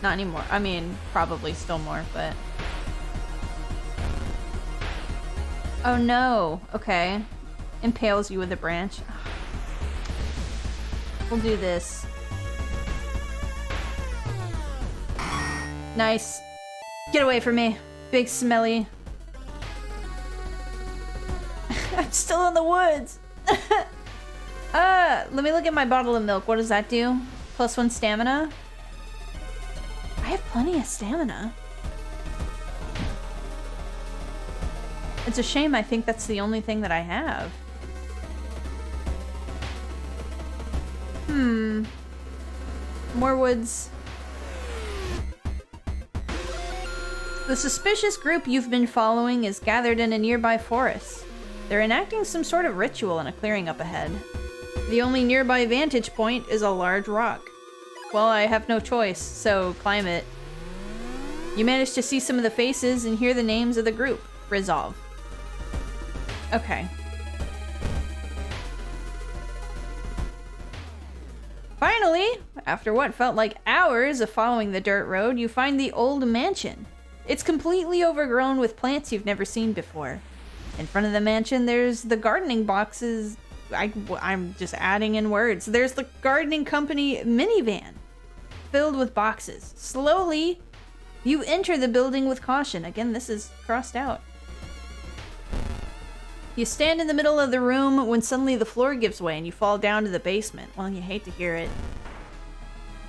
not anymore. I mean, probably still more, but... Oh no. Okay. Impales you with a branch. We'll do this. Nice. Get away from me. Big smelly. I'm still in the woods. Let me look at my bottle of milk. What does that do? +1 stamina? I have plenty of stamina. It's a shame I think that's the only thing that I have. More woods. The suspicious group you've been following is gathered in a nearby forest. They're enacting some sort of ritual in a clearing up ahead. The only nearby vantage point is a large rock. Well, I have no choice, so climb it. You manage to see some of the faces and hear the names of the group. Resolve. Okay. Finally, after what felt like hours of following the dirt road, you find the old mansion. It's completely overgrown with plants you've never seen before. In front of the mansion, there's the gardening boxes. I'm just adding in words. There's the gardening company minivan filled with boxes. Slowly, you enter the building with caution. Again, this is crossed out. You stand in the middle of the room when suddenly the floor gives way and you fall down to the basement. Well, you hate to hear it.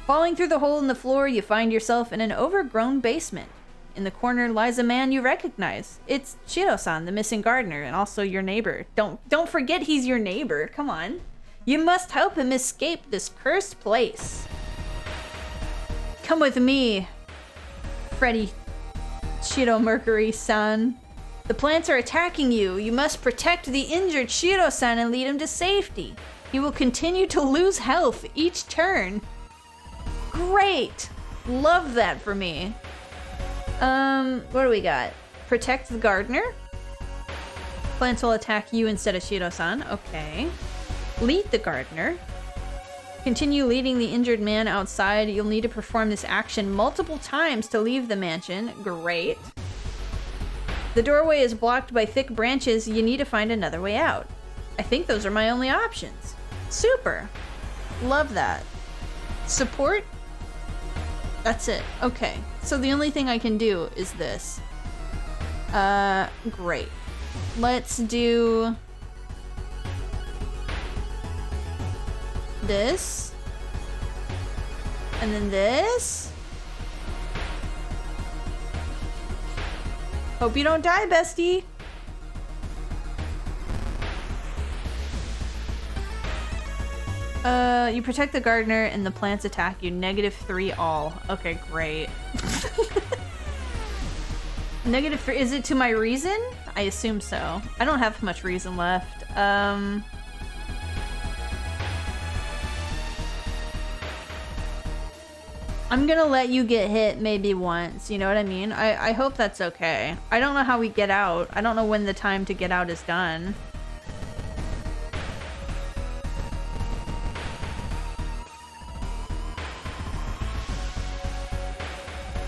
Falling through the hole in the floor, you find yourself in an overgrown basement. In the corner lies a man you recognize. It's Shiro-san, the missing gardener, and also your neighbor. Don't forget he's your neighbor. Come on. You must help him escape this cursed place. Come with me, Freddy Shiro Mercury-san. The plants are attacking you. You must protect the injured Shiro-san and lead him to safety. He will continue to lose health each turn. Great! Love that for me. What do we got? Protect the gardener. Plants will attack you instead of Shiro-san. Okay. Lead the gardener. Continue leading the injured man outside. You'll need to perform this action multiple times to leave the mansion. Great. The doorway is blocked by thick branches. You need to find another way out. I think those are my only options. Super. Love that. Support? That's it. Okay. So the only thing I can do is this. Great. Let's do this. And then this. Hope you don't die, bestie. You protect the gardener and the plants attack you. -3 all. Okay, great. -3, is it to my reason? I assume so. I don't have much reason left. I'm gonna let you get hit maybe once, you know what I mean? I hope that's okay. I don't know how we get out. I don't know when the time to get out is done.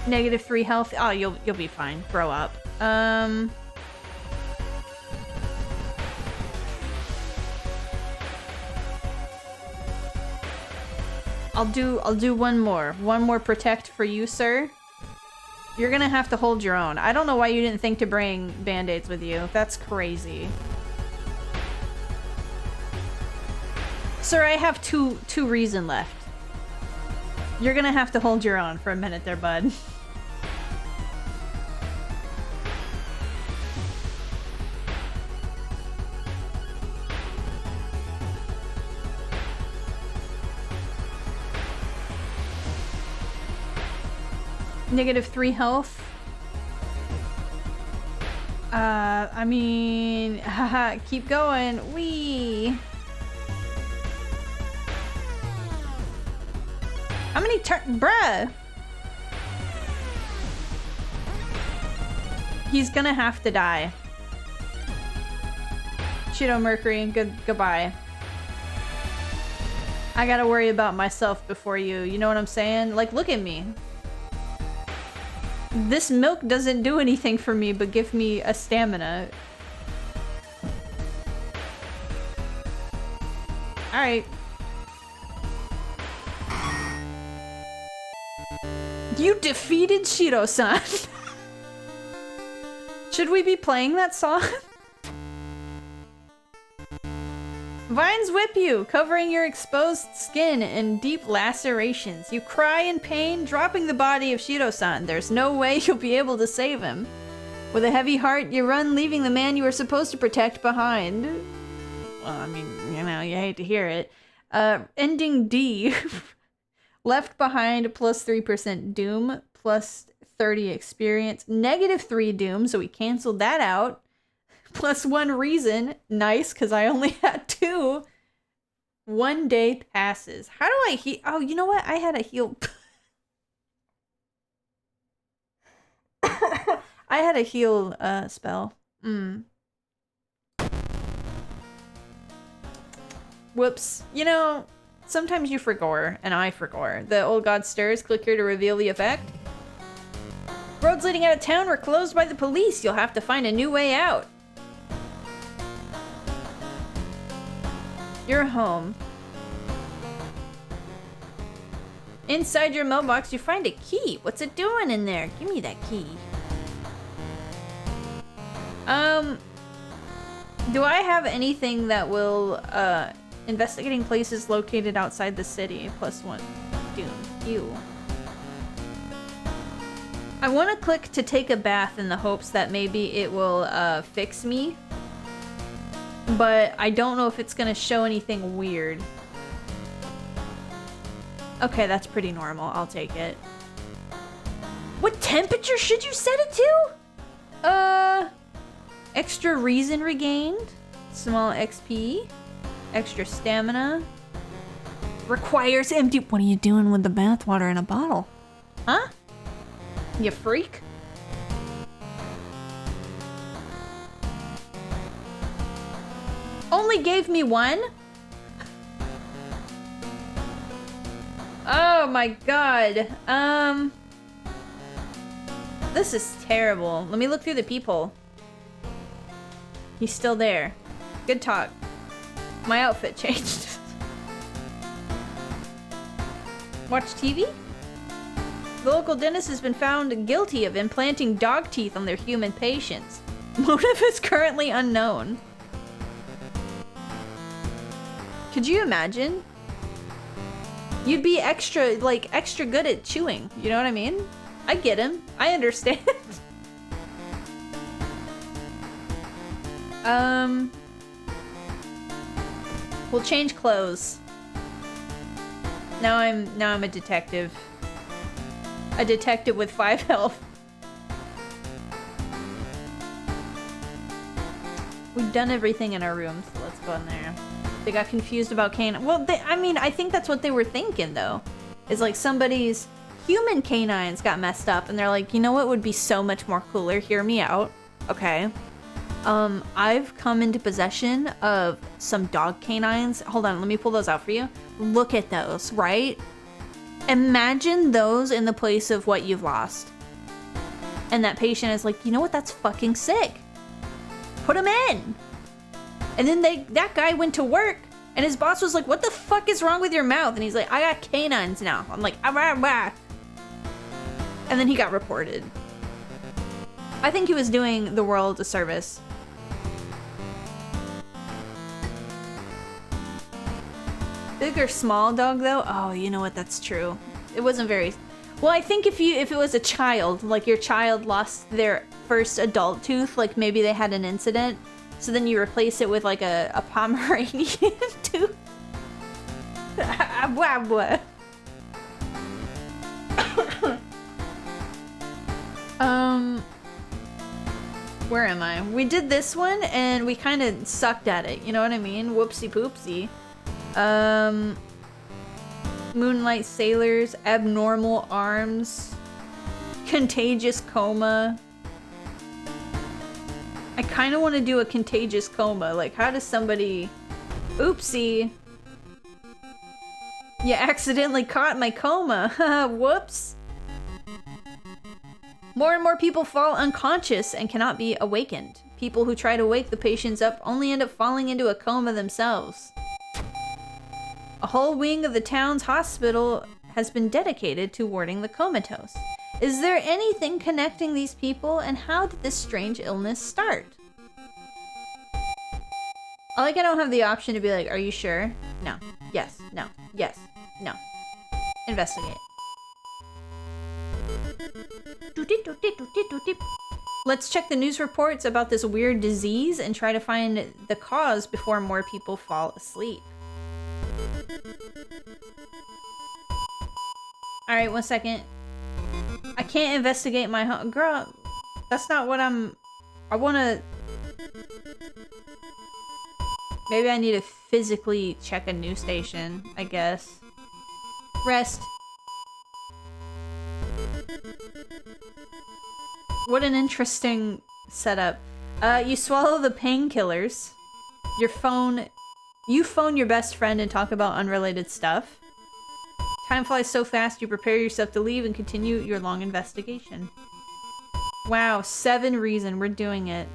-3 health. Oh, you'll be fine. Grow up. I'll do one more. One more protect for you, sir. You're gonna have to hold your own. I don't know why you didn't think to bring band-aids with you. That's crazy. Sir, I have two reason left. You're gonna have to hold your own for a minute there, bud. -3 health. I mean, haha, keep going. Wee. How many bruh? He's gonna have to die. Shiro Mercury, goodbye. I gotta worry about myself before you. You know what I'm saying? Like, look at me. This milk doesn't do anything for me but give me a stamina. Alright. You defeated Shiro-san! Should we be playing that song? Vines whip you, covering your exposed skin in deep lacerations. You cry in pain, dropping the body of Shiro-san. There's no way you'll be able to save him. With a heavy heart, you run, leaving the man you were supposed to protect behind. Well, I mean, you know, you hate to hear it. Ending D. Left behind, plus 3% doom, plus 30 experience. Negative 3 doom, so we canceled that out. Plus 1 reason. Nice, because I only had 2. 1 day passes. How do I heal? Oh, you know what? I had a heal. I had a heal spell. Whoops. You know, sometimes you forgore, and I forgore. The old god stirs. Click here to reveal the effect. Roads leading out of town were closed by the police. You'll have to find a new way out. You're home. Inside your mailbox, you find a key. What's it doing in there? Give me that key. Do I have anything that will, investigating places located outside the city? Plus 1. Doom. Ew. I want to click to take a bath in the hopes that maybe it will, fix me. But I don't know if it's gonna show anything weird. Okay, that's pretty normal. I'll take it. What temperature should you set it to? Extra reason regained. Small XP. Extra stamina. Requires empty. What are you doing with the bathwater in a bottle? Huh? You freak? Only gave me 1? Oh my god. This is terrible. Let me look through the peephole. He's still there. Good talk. My outfit changed. Watch TV? The local dentist has been found guilty of implanting dog teeth on their human patients. Motive is currently unknown. Could you imagine? You'd be extra good at chewing. You know what I mean? I get him. I understand. We'll change clothes. Now I'm a detective. A detective with 5 health. We've done everything in our room, so let's go in there. They got confused about canine. Well, I mean, I think that's what they were thinking, though. Is like somebody's human canines got messed up, and they're like, you know what would be so much more cooler? Hear me out. Okay. I've come into possession of some dog canines. Hold on, let me pull those out for you. Look at those, right? Imagine those in the place of what you've lost. And that patient is like, you know what? That's fucking sick. Put them in. And then that guy went to work, and his boss was like, what the fuck is wrong with your mouth? And he's like, I got canines now. I'm like, ah, rah, rah. And then he got reported. I think he was doing the world a service. Big or small dog, though? Oh, you know what? That's true. It wasn't very... Well, I think if it was a child, like your child lost their first adult tooth, like maybe they had an incident, so then you replace it with like a Pomeranian tooth. Where am I? We did this one and we kind of sucked at it, you know what I mean? Whoopsie poopsie. Moonlight Sailors, Abnormal Arms, Contagious Coma. I kind of want to do a Contagious Coma. Like, how does somebody... Oopsie. You accidentally caught my coma. Whoops. More and more people fall unconscious and cannot be awakened. People who try to wake the patients up only end up falling into a coma themselves. A whole wing of the town's hospital has been dedicated to warding the comatose. Is there anything connecting these people, and how did this strange illness start? I don't have the option to be like, are you sure? No. Yes. No. Yes. No. Investigate. Let's check the news reports about this weird disease and try to find the cause before more people fall asleep. Alright, 1 second. I can't investigate my home. Girl, that's not what I wanna... Maybe I need to physically check a news station, I guess. Rest. What an interesting setup. You swallow the painkillers. You phone your best friend and talk about unrelated stuff. Time flies so fast, you prepare yourself to leave and continue your long investigation. Wow, 7 reason, we're doing it.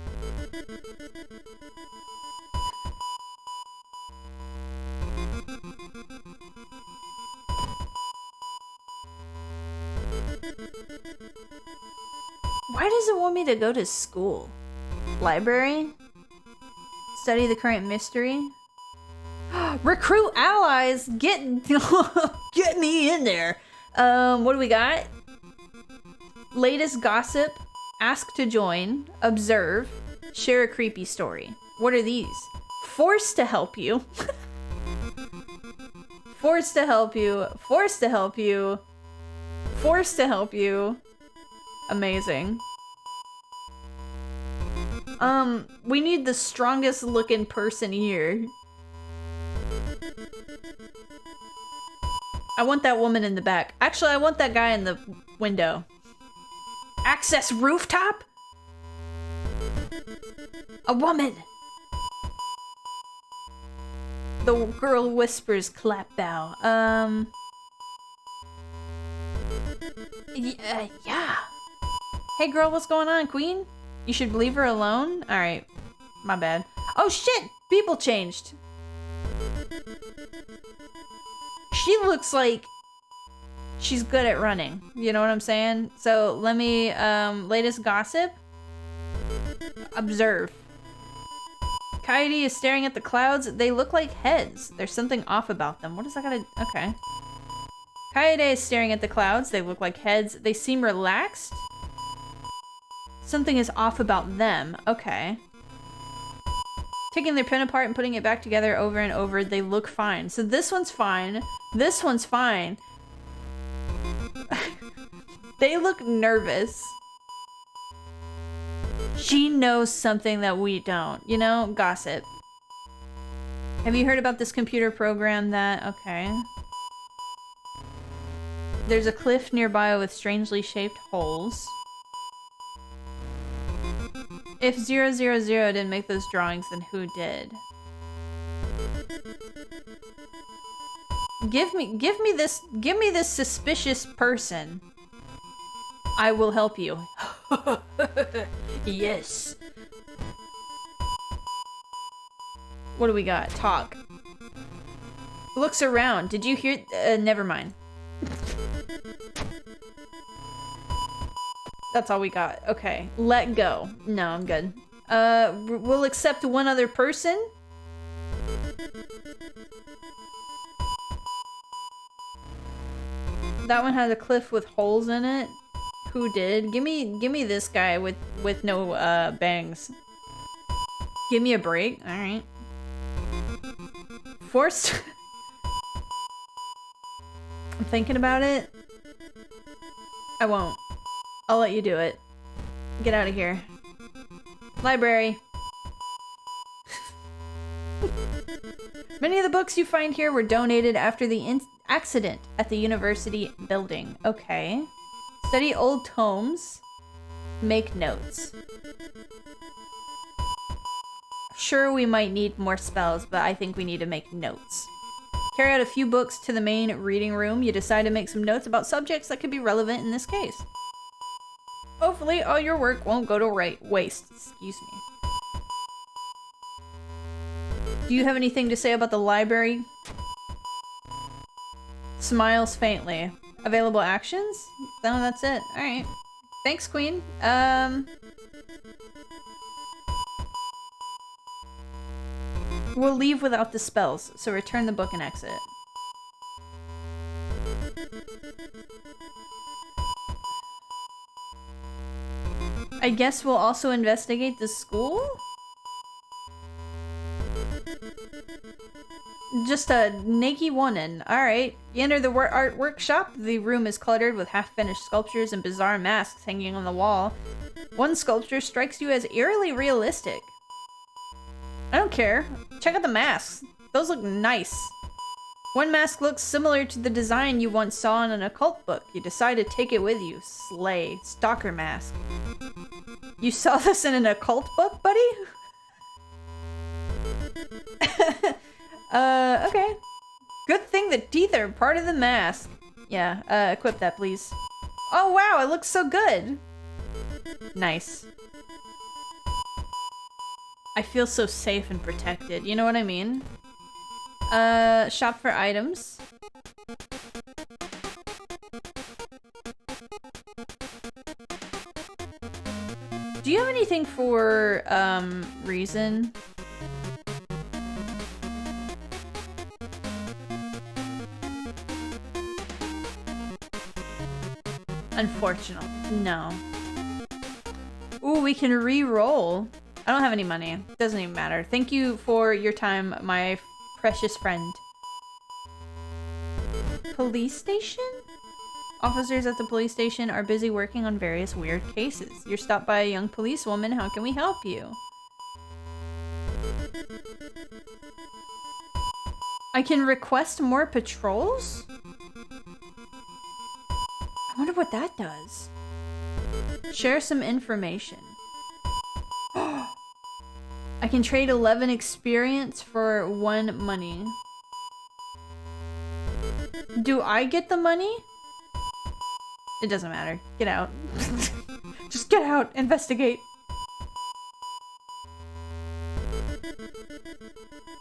Why does it want me to go to school? Library? Study the current mystery? Recruit allies! Get me in there! What do we got? Latest gossip. Ask to join. Observe. Share a creepy story. What are these? Forced to help you. Forced to help you. Forced to help you. Forced to help you. Amazing. We need the strongest looking person here. I want that woman in the back. Actually, I want that guy in the window. Access rooftop? A woman! The girl whispers, clap bow. Yeah. Hey girl, what's going on, queen? You should leave her alone? Alright. My bad. Oh shit! People changed! She looks like she's good at running. You know what I'm saying? So let me, latest gossip. Observe. Coyote is staring at the clouds. They look like heads. There's something off about them. What is that gonna... Okay. Coyote is staring at the clouds. They look like heads. They seem relaxed. Something is off about them. Okay. Taking their pen apart and putting it back together over and over, they look fine. So this one's fine. This one's fine. They look nervous. She knows something that we don't. You know? Gossip. Have you heard about this computer program that... Okay. There's a cliff nearby with strangely shaped holes. If 000 didn't make those drawings, then who did? Give me this suspicious person. I will help you. Yes. What do we got? Talk. Looks around. Did you hear? Never mind. That's all we got. Okay. Let go. No, I'm good. We'll accept one other person. That one has a cliff with holes in it. Who did? Give me this guy with no bangs. Give me a break. All right. Forced. I'm thinking about it. I won't. I'll let you do it. Get out of here. Library. Many of the books you find here were donated after the accident at the university building. Okay. Study old tomes. Make notes. Sure, we might need more spells, but I think we need to make notes. Carry out a few books to the main reading room. You decide to make some notes about subjects that could be relevant in this case. Hopefully all your work won't go to waste. Excuse me. Do you have anything to say about the library? Smiles faintly. Available actions? No, that's it. Alright. Thanks, Queen. We'll leave without the spells, so return the book and exit. I guess we'll also investigate the school? Just a naked woman. Alright. You enter the art workshop. The room is cluttered with half-finished sculptures and bizarre masks hanging on the wall. One sculpture strikes you as eerily realistic. I don't care. Check out the masks. Those look nice. One mask looks similar to the design you once saw in an occult book. You decide to take it with you. Slay. Stalker mask. You saw this in an occult book, buddy? Okay. Good thing the teeth are part of the mask. Yeah, equip that, please. Oh, wow, it looks so good. Nice. I feel so safe and protected. You know what I mean? Shop for items. Do you have anything for, reason? Unfortunately, no. Ooh, we can re-roll. I don't have any money. Doesn't even matter. Thank you for your time, my precious friend. Police station? Officers at the police station are busy working on various weird cases. You're stopped by a young policewoman. How can we help you? I can request more patrols? I wonder what that does. Share some information. I can trade 11 experience for 1 money. Do I get the money? It doesn't matter. Get out. Just get out. Investigate.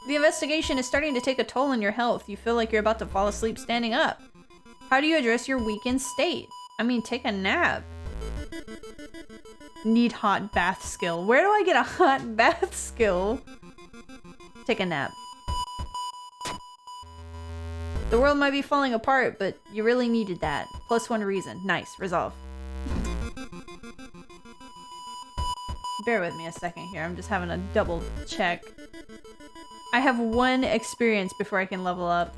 The investigation is starting to take a toll on your health. You feel like you're about to fall asleep standing up. How do you address your weakened state? I mean, take a nap. Need hot bath skill. Where do I get a hot bath skill? Take a nap. The world might be falling apart, but you really needed that. +1 reason. Nice. Resolve. Bear with me a second here. I'm just having a double check. I have 1 experience before I can level up.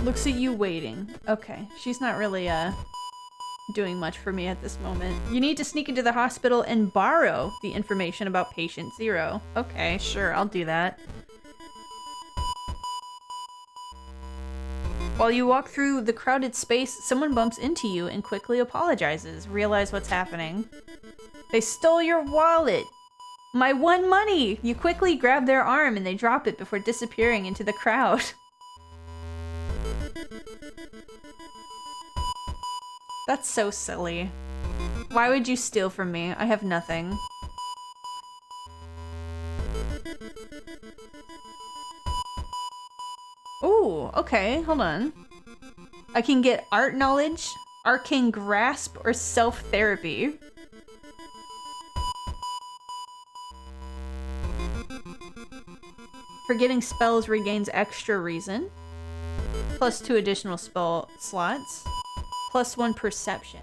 Looks at you waiting. Okay, she's not really, doing much for me at this moment. You need to sneak into the hospital and borrow the information about patient 0. Okay, sure, I'll do that. While you walk through the crowded space, someone bumps into you and quickly apologizes. Realize what's happening. They stole your wallet! My 1 money! You quickly grab their arm and they drop it before disappearing into the crowd. That's so silly. Why would you steal from me? I have nothing. Ooh, okay, hold on. I can get art knowledge, arcane grasp, or self-therapy. Forgetting spells regains extra reason. +2 additional spell slots. +1 perception.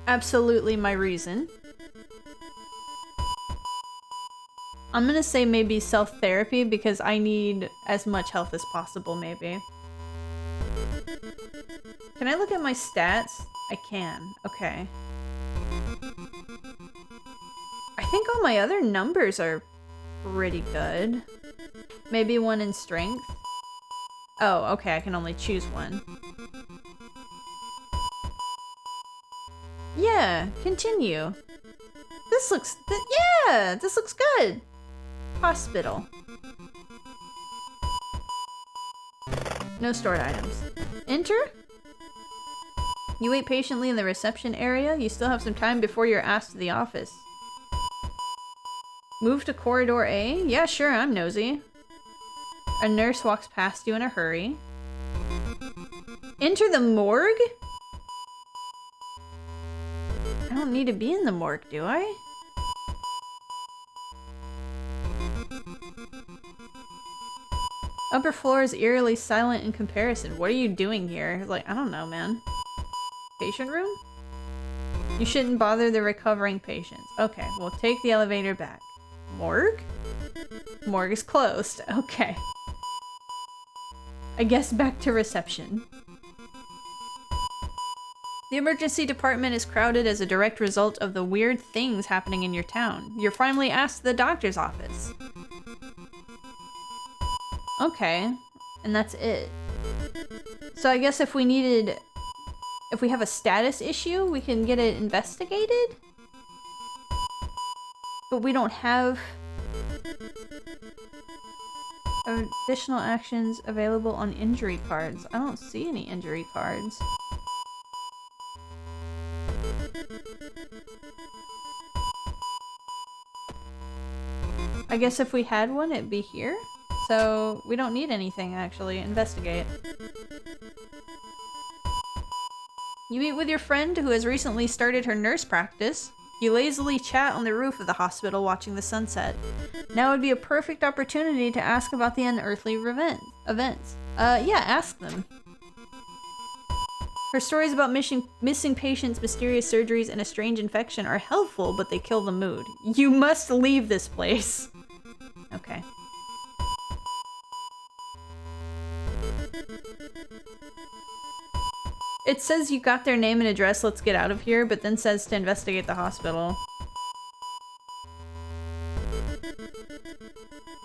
Absolutely my reason. I'm gonna say maybe self-therapy because I need as much health as possible, maybe. Can I look at my stats? I can. Okay. I think all my other numbers are pretty good. Maybe 1 in strength. Oh, okay, I can only choose 1. Yeah, continue. This looks good. Hospital. No stored items. Enter? You wait patiently in the reception area. You still have some time before you're asked to the office. Move to corridor A? Yeah, sure, I'm nosy. A nurse walks past you in a hurry. Enter the morgue? I don't need to be in the morgue, do I? Upper floor is eerily silent in comparison. What are you doing here? Like, I don't know, man. Patient room? You shouldn't bother the recovering patients. Okay, we'll take the elevator back. Morgue? Morgue is closed. Okay. I guess back to reception. The emergency department is crowded as a direct result of the weird things happening in your town. You're finally asked to the doctor's office. Okay, and that's it. So I guess if we have a status issue, we can get it investigated? But we don't have additional actions available on injury cards. I don't see any injury cards. I guess if we had one, it'd be here. So we don't need anything, actually. Investigate. You meet with your friend who has recently started her nurse practice. You lazily chat on the roof of the hospital watching the sunset. Now would be a perfect opportunity to ask about the unearthly events. Yeah, ask them. Her stories about missing patients, mysterious surgeries, and a strange infection are helpful, but they kill the mood. You must leave this place. Okay. It says you got their name and address, let's get out of here, but then says to investigate the hospital.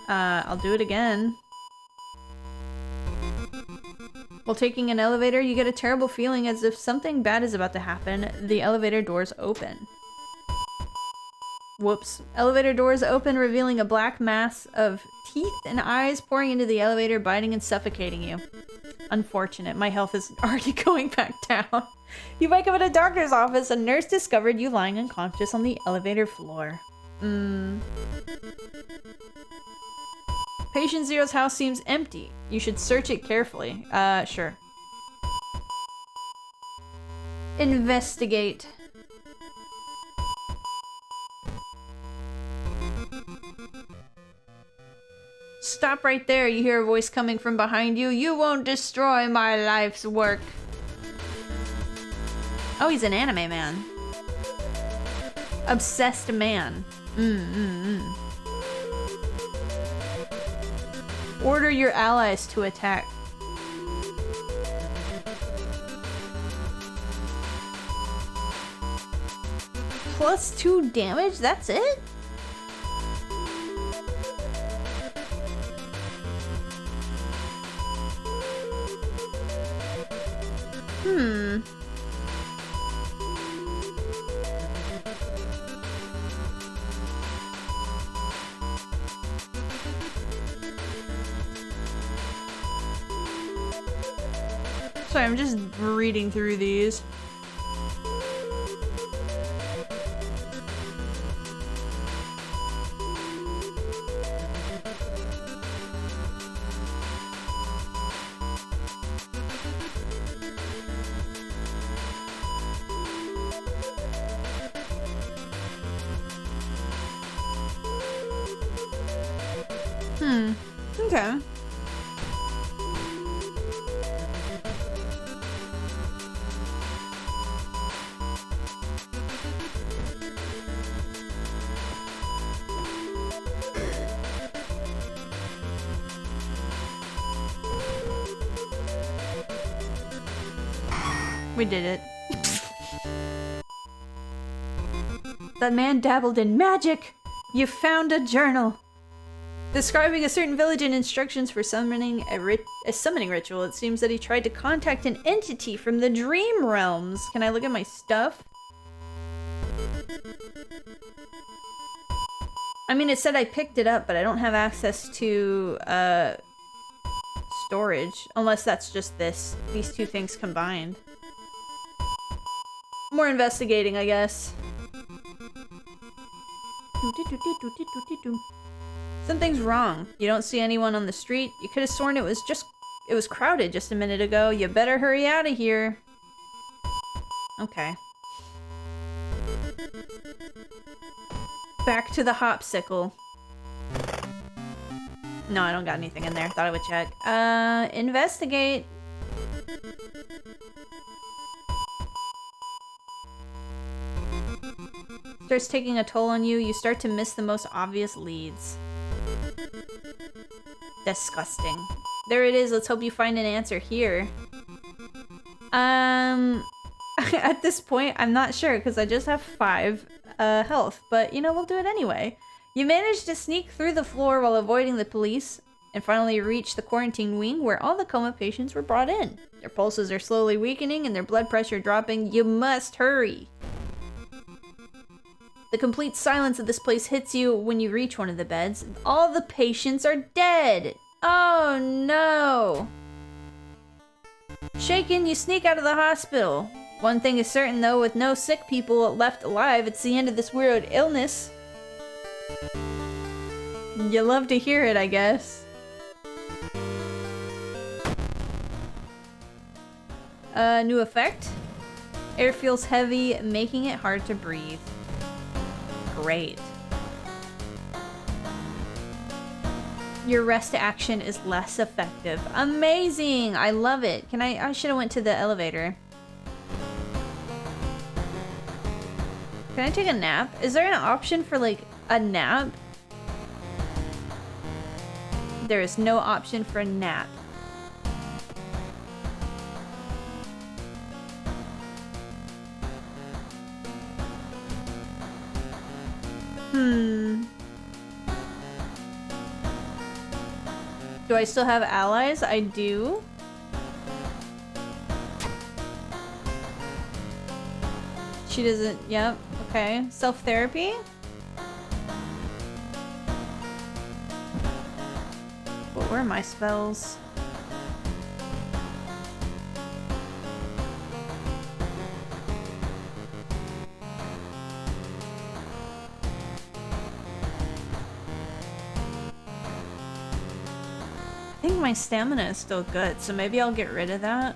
I'll do it again. While taking an elevator, you get a terrible feeling as if something bad is about to happen. The elevator doors open. Whoops. Elevator doors open, revealing a black mass of teeth and eyes pouring into the elevator, biting and suffocating you. Unfortunate. My health is already going back down. You wake up at a doctor's office. A nurse discovered you lying unconscious on the elevator floor. Patient Zero's house seems empty. You should search it carefully. Sure. Investigate. Stop right there, you hear a voice coming from behind you. You won't destroy my life's work. Oh, he's an anime man. Obsessed man. Order your allies to attack. +2 damage? That's it? Sorry, I'm just reading through these. Okay. We did it. That man dabbled in magic! You found a journal! Describing a certain village and instructions for summoning a summoning ritual, it seems that he tried to contact an entity from the dream realms. Can I look at my stuff? I mean, it said I picked it up, but I don't have access to, storage. Unless that's just these two things combined. More investigating, I guess. Something's wrong. You don't see anyone on the street. You could have sworn it was crowded just a minute ago. You better hurry out of here. Okay. Back to the hopsicle. No, I don't got anything in there. Thought I would check. Investigate. Starts taking a toll on you. You start to miss the most obvious leads. Disgusting. There it is. Let's hope you find an answer here. At this point, I'm not sure because I just have 5 health, but you know, we'll do it anyway. You managed to sneak through the floor while avoiding the police and finally reach the quarantine wing where all the coma patients were brought in. Their pulses are slowly weakening and their blood pressure dropping. You must hurry. The complete silence of this place hits you when you reach one of the beds. All the patients are dead. Oh no. Shaken, you sneak out of the hospital. One thing is certain though, with no sick people left alive, it's the end of this weird illness. You love to hear it, I guess. New effect. Air feels heavy, making it hard to breathe. Great. Your rest action is less effective. Amazing! I love it. I should have went to the elevator. Can I take a nap? Is there an option for, like, a nap? There is no option for a nap. Do I still have allies? I do. She doesn't, yep, okay. Self-therapy? What were my spells? I think my stamina is still good, so maybe I'll get rid of that.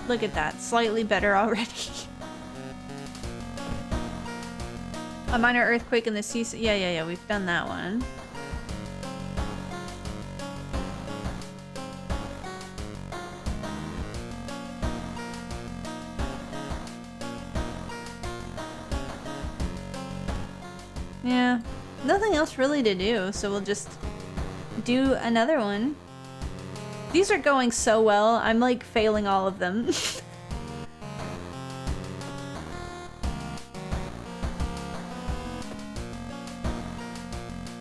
Look at that, slightly better already. A minor earthquake in the sea. Yeah, we've done that one. Yeah, nothing else really to do, so we'll just do another one. These are going so well, I'm like failing all of them.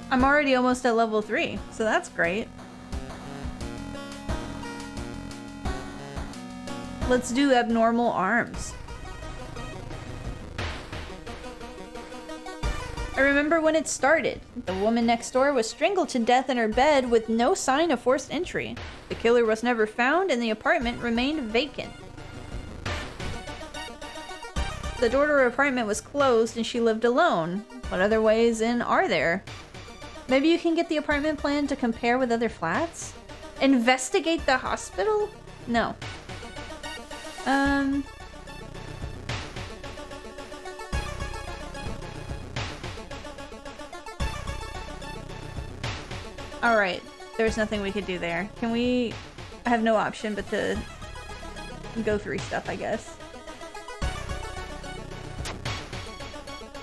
I'm already almost at level 3, so that's great. Let's do abnormal arms. I remember when it started. The woman next door was strangled to death in her bed with no sign of forced entry. The killer was never found and the apartment remained vacant. The door to her apartment was closed and she lived alone. What other ways in are there? Maybe you can get the apartment plan to compare with other flats? Investigate the hospital? No. Alright, there's nothing we could do there. Can we... I have no option but to go through stuff, I guess.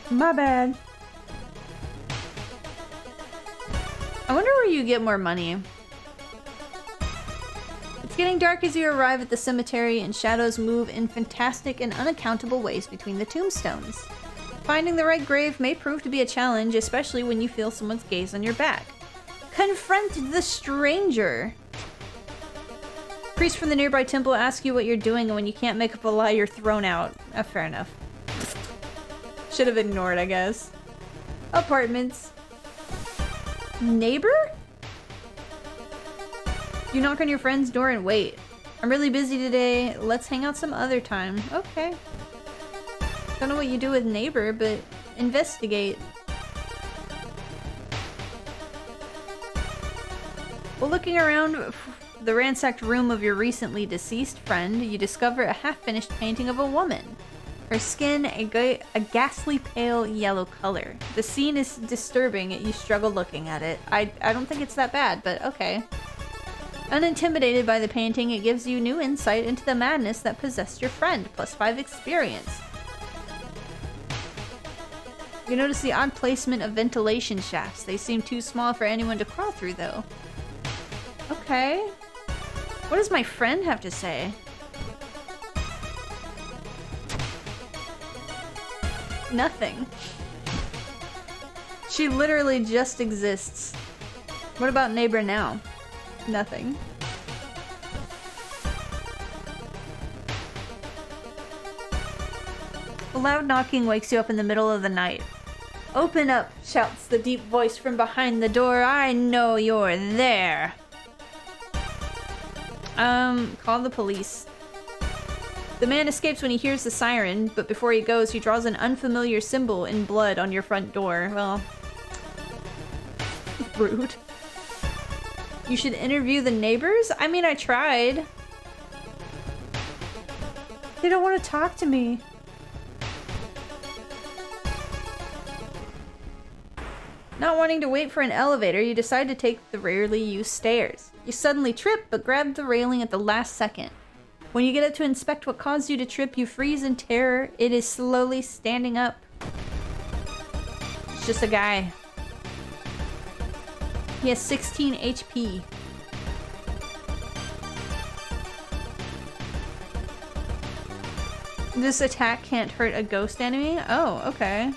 My bad. I wonder where you get more money. It's getting dark as you arrive at the cemetery and shadows move in fantastic and unaccountable ways between the tombstones. Finding the right grave may prove to be a challenge, especially when you feel someone's gaze on your back. Confront the stranger. Priest from the nearby temple asks you what you're doing, and when you can't make up a lie, you're thrown out. Fair enough. Should have ignored, I guess. Apartments. Neighbor? You knock on your friend's door and wait. I'm really busy today. Let's hang out some other time. Okay. Don't know what you do with neighbor, but investigate. Well, looking around the ransacked room of your recently deceased friend, you discover a half-finished painting of a woman. Her skin a ghastly pale yellow color. The scene is disturbing, yet you struggle looking at it. I don't think it's that bad, but okay. Unintimidated by the painting, it gives you new insight into the madness that possessed your friend, +5 experience. You notice the odd placement of ventilation shafts. They seem too small for anyone to crawl through, though. Okay. What does my friend have to say? Nothing. She literally just exists. What about neighbor now? Nothing. A loud knocking wakes you up in the middle of the night. Open up, shouts the deep voice from behind the door. I know you're there. Call the police. The man escapes when he hears the siren, but before he goes, he draws an unfamiliar symbol in blood on your front door. Well, rude. You should interview the neighbors? I mean, I tried. They don't want to talk to me. Not wanting to wait for an elevator, you decide to take the rarely used stairs. You suddenly trip, but grab the railing at the last second. When you get up to inspect what caused you to trip, you freeze in terror. It is slowly standing up. It's just a guy. He has 16 HP. This attack can't hurt a ghost enemy? Oh, okay.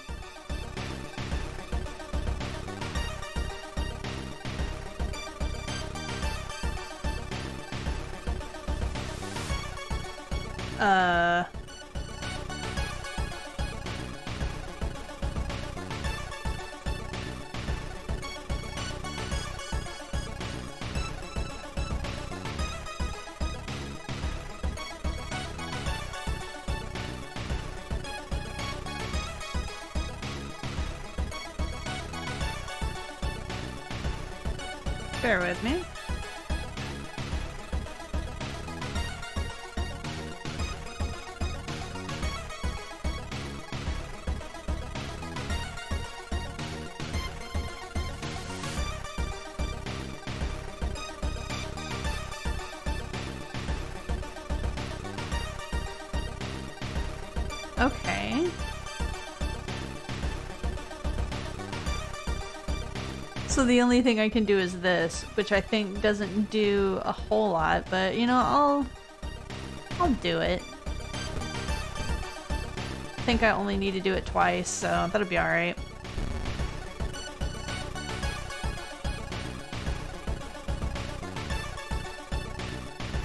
Bear with me. Okay. So the only thing I can do is this, which I think doesn't do a whole lot, but you know, I'll do it. I think I only need to do it twice, so that'll be alright.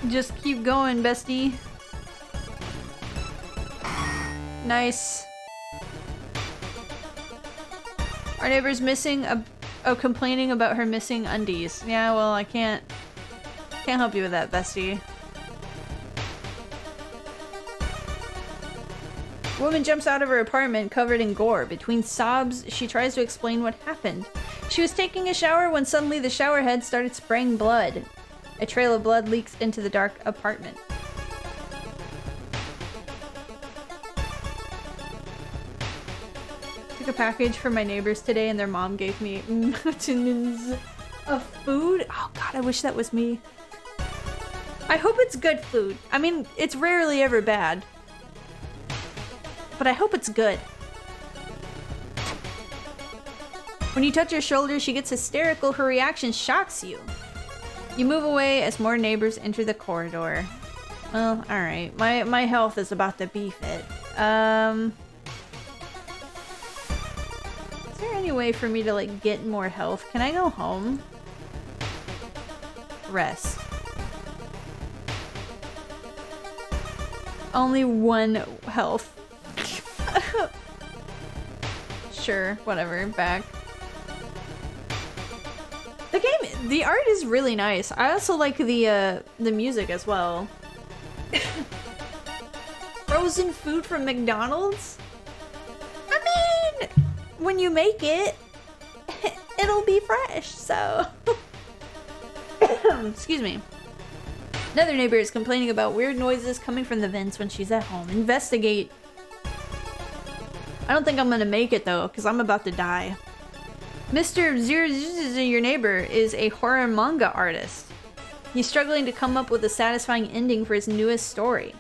Just keep going, bestie. Nice. Our neighbor's missing complaining about her missing undies. Yeah, well, I can't help you with that, bestie. A woman jumps out of her apartment covered in gore. Between sobs, she tries to explain what happened. She was taking a shower when suddenly the shower head started spraying blood. A trail of blood leaks into the dark apartment. Took a package from my neighbors today and their mom gave me mountains of food. Oh god, I wish that was me. I hope it's good food. I mean, it's rarely ever bad. But I hope it's good. When you touch her shoulder, she gets hysterical. Her reaction shocks you. You move away as more neighbors enter the corridor. Well, alright. My health is about to be fit. Is there any way for me to, like, get more health? Can I go home? Rest. Only 1 health. Sure, whatever, back. The art is really nice. I also like the music as well. Frozen food from McDonald's? I mean, when you make it, it'll be fresh, so. Excuse me. Another neighbor is complaining about weird noises coming from the vents when she's at home. Investigate. I don't think I'm gonna make it though, because I'm about to die. Mr. Zero, your neighbor, is a horror manga artist. He's struggling to come up with a satisfying ending for his newest story.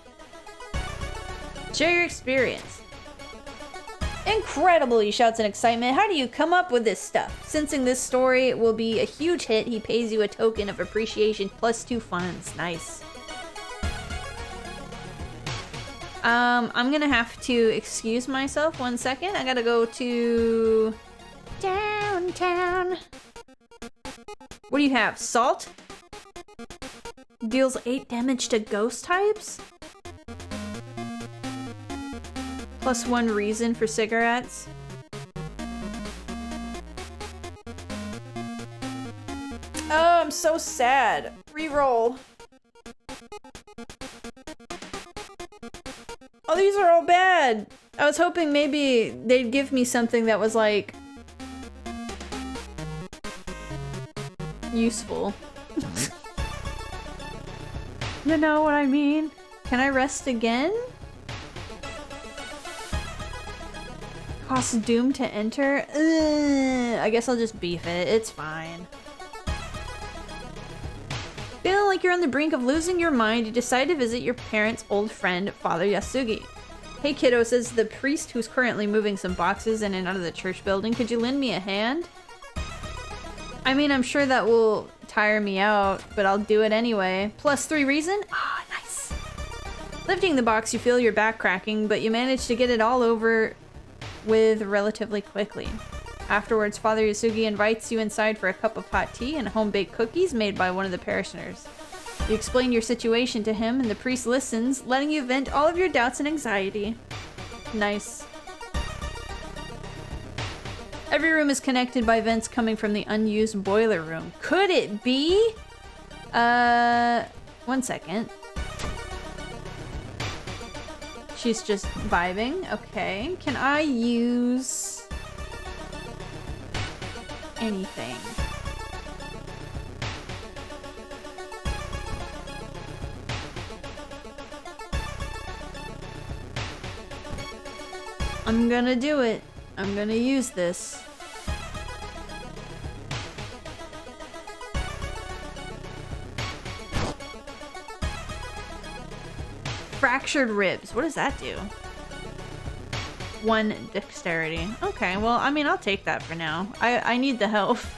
Share your experience. Incredible, he shouts in excitement. How do you come up with this stuff? Sensing this story will be a huge hit, he pays you a token of appreciation plus 2 funds. Nice. I'm gonna have to excuse myself 1 second. I gotta go to downtown. What do you have? Salt? Deals 8 damage to ghost types? Plus 1 reason for cigarettes. Oh, I'm so sad. Reroll. Oh, these are all bad. I was hoping maybe they'd give me something that was like useful. You know what I mean? Can I rest again? Cost doom to enter? Ugh, I guess I'll just beef it. It's fine. Feeling like you're on the brink of losing your mind, you decide to visit your parents' old friend, Father Yasugi. Hey kiddo, says the priest who's currently moving some boxes in and out of the church building. Could you lend me a hand? I mean, I'm sure that will tire me out, but I'll do it anyway. Plus 3 reason? Ah, nice. Lifting the box, you feel your back cracking, but you manage to get it all over with relatively quickly. Afterwards, Father Yasugi invites you inside for a cup of hot tea and home-baked cookies made by one of the parishioners. You explain your situation to him, and the priest listens, letting you vent all of your doubts and anxiety. Nice. Every room is connected by vents coming from the unused boiler room. Could it be? 1 second. She's just vibing. Okay. Can I use anything? I'm gonna do it. I'm gonna use this. Fractured ribs. What does that do? 1 dexterity. Okay, well, I mean, I'll take that for now. I need the health.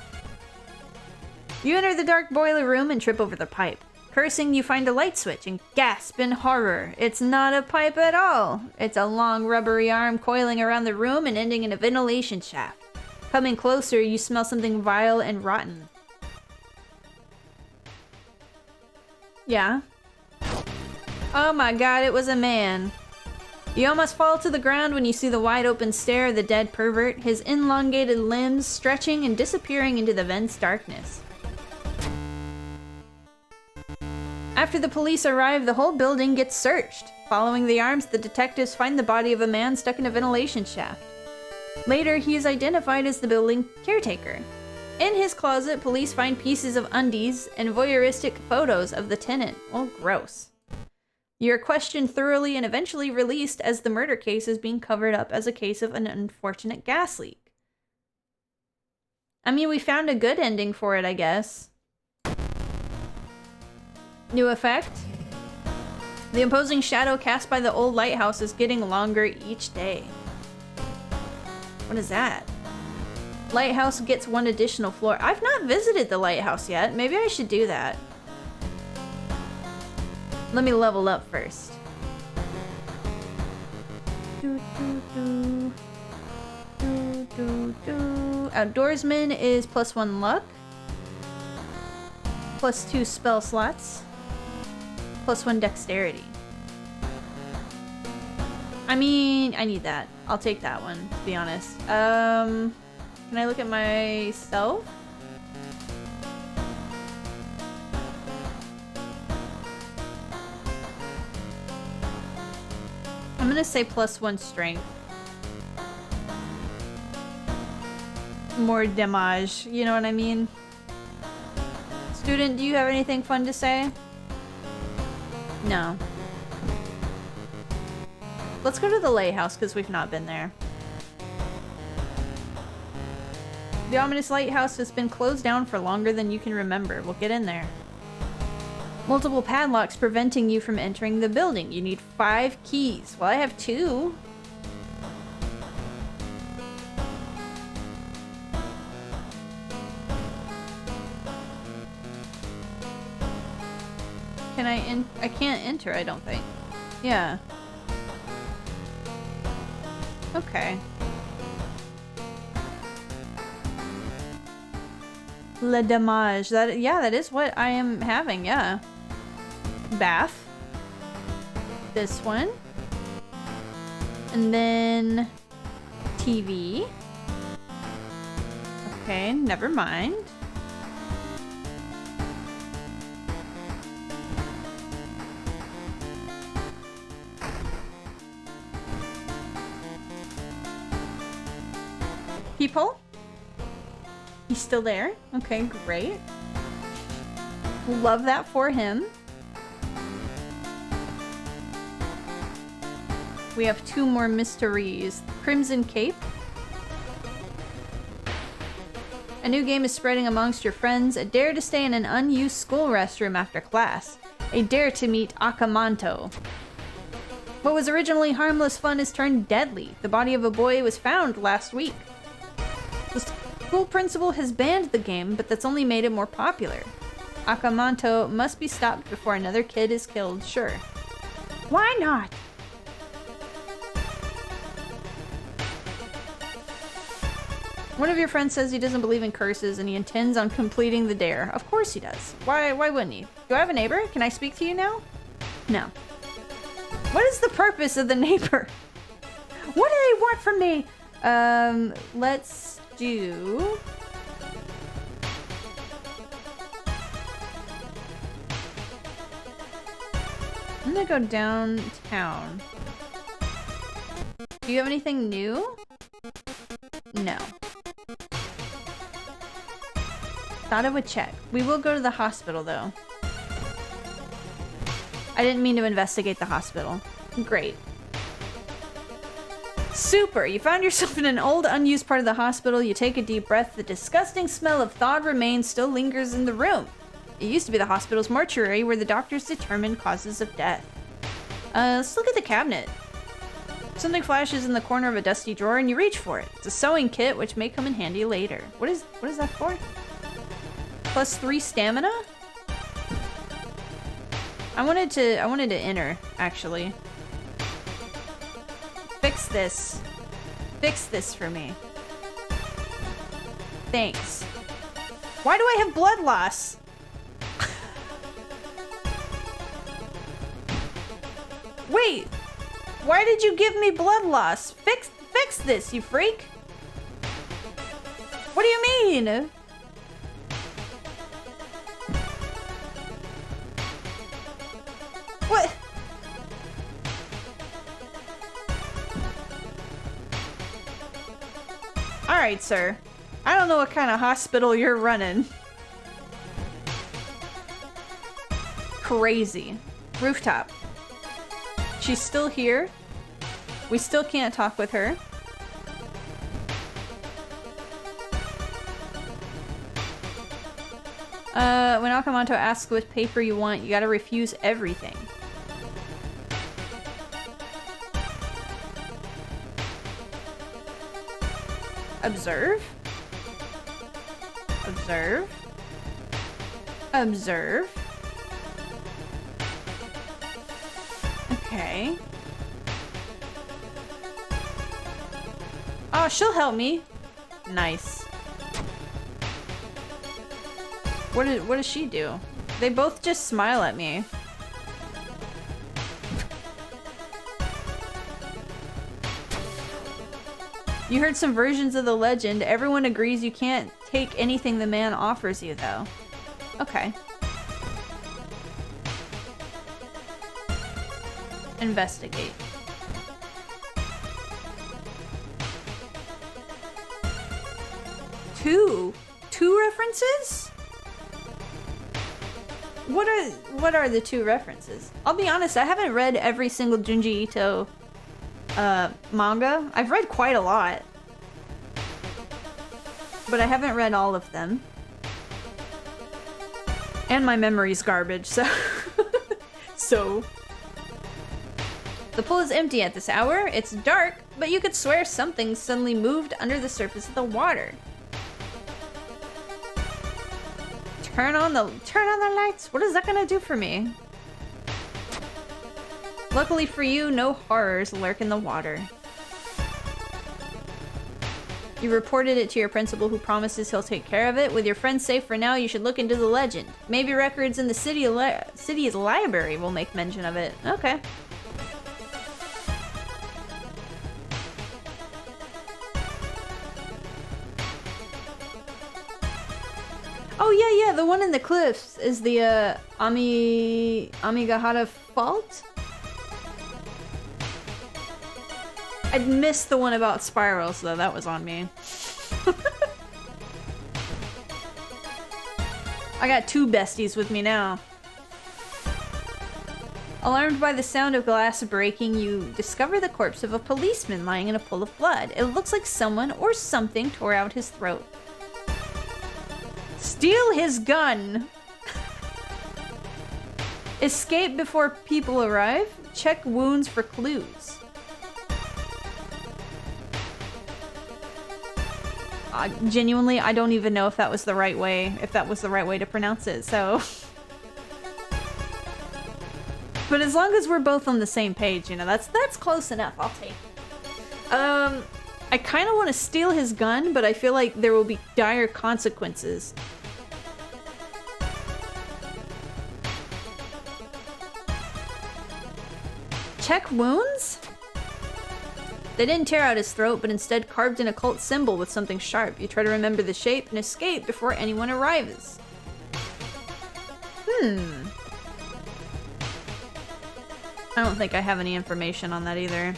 You enter the dark boiler room and trip over the pipe. Cursing, you find a light switch and gasp in horror. It's not a pipe at all. It's a long rubbery arm coiling around the room and ending in a ventilation shaft. Coming closer, you smell something vile and rotten. Yeah. Oh my god, it was a man. You almost fall to the ground when you see the wide open stare of the dead pervert, his elongated limbs stretching and disappearing into the vent's darkness. After the police arrive, the whole building gets searched. Following the arms, the detectives find the body of a man stuck in a ventilation shaft. Later, he is identified as the building caretaker. In his closet, police find pieces of undies and voyeuristic photos of the tenant. Oh, gross. You're questioned thoroughly and eventually released as the murder case is being covered up as a case of an unfortunate gas leak. I mean, we found a good ending for it, I guess. New effect. The imposing shadow cast by the old lighthouse is getting longer each day. What is that? Lighthouse gets 1 additional floor. I've not visited the lighthouse yet. Maybe I should do that. Let me level up first. Outdoorsman is +1 luck. +2 spell slots. +1 dexterity. I mean, I need that. I'll take that one, to be honest. Can I look at myself? I'm gonna say +1 strength. More damage, you know what I mean? Student, do you have anything fun to say? No. Let's go to the Lay House, because we've not been there. The ominous lighthouse has been closed down for longer than you can remember. We'll get in there. Multiple padlocks preventing you from entering the building. You need 5 keys. Well, I have 2. Can I can't enter, I don't think. Yeah. Okay. Le damage. That is what I am having, yeah. Bath. This one. And then TV. Okay, never mind. People? He's still there? Okay, great. Love that for him. We have 2 more mysteries. Crimson Cape. A new game is spreading amongst your friends. A dare to stay in an unused school restroom after class. A dare to meet Akamanto. What was originally harmless fun has turned deadly. The body of a boy was found last week. The school principal has banned the game, but that's only made it more popular. Akamanto must be stopped before another kid is killed, sure. Why not? One of your friends says he doesn't believe in curses and he intends on completing the dare. Of course he does. Why wouldn't he? Do I have a neighbor? Can I speak to you now? No. What is the purpose of the neighbor? What do they want from me? Let's do... I'm gonna go downtown. Do you have anything new? No. Thought I would check. We will go to the hospital, though. I didn't mean to investigate the hospital. Great. Super! You found yourself in an old, unused part of the hospital. You take a deep breath. The disgusting smell of thawed remains still lingers in the room. It used to be the hospital's mortuary where the doctors determined causes of death. Let's look at the cabinet. Something flashes in the corner of a dusty drawer and you reach for it. It's a sewing kit, which may come in handy later. What is that for? +3 stamina? I wanted to enter, actually. Fix this. Fix this for me. Thanks. Why do I have blood loss? Wait! Why did you give me blood loss? Fix this, you freak! What do you mean? What? Alright, sir. I don't know what kind of hospital you're running. Crazy. Rooftop. She's still here. We still can't talk with her. When Akamanto asks what paper you want, you gotta refuse everything. Observe. Observe. Observe. Okay. Oh, she'll help me. Nice. What does she do? They both just smile at me. You heard some versions of the legend. Everyone agrees you can't take anything the man offers you, though. Okay. Investigate. Two references? What are the two references? I'll be honest, I haven't read every single Junji Ito manga. I've read quite a lot, but I haven't read all of them. And my memory's garbage, so so the pool is empty at this hour. It's dark, but you could swear something suddenly moved under the surface of the water. Turn on the lights. What is that gonna do for me? Luckily for you, no horrors lurk in the water. You reported it to your principal, who promises he'll take care of it. With your friends safe for now, you should look into the legend. Maybe records in the city's library will make mention of it. Okay. Oh yeah, the one in the cliffs is the Amigahara Fault? I'd missed the one about spirals, though. That was on me. I got two besties with me now. Alarmed by the sound of glass breaking, you discover the corpse of a policeman lying in a pool of blood. It looks like someone or something tore out his throat. Steal his gun! Escape before people arrive. Check wounds for clues. Genuinely, I don't even know if that was the right way, to pronounce it, so. But as long as we're both on the same page, you know, that's close enough. I'll take it. I kind of want to steal his gun, but I feel like there will be dire consequences. Check wounds? They didn't tear out his throat, but instead carved an occult symbol with something sharp. You try to remember the shape and escape before anyone arrives. I don't think I have any information on that either.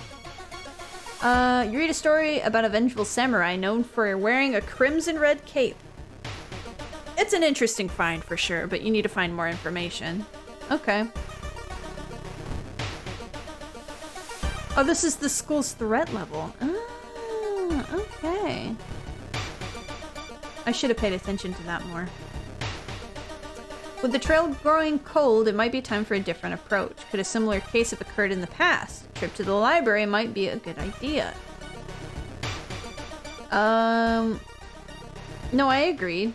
You read a story about a vengeful samurai known for wearing a crimson red cape. It's an interesting find for sure, but you need to find more information. Okay. Oh, this is the school's threat level. Ah, okay. I should have paid attention to that more. With the trail growing cold, it might be time for a different approach. Could a similar case have occurred in the past? A trip to the library might be a good idea. No, I agree.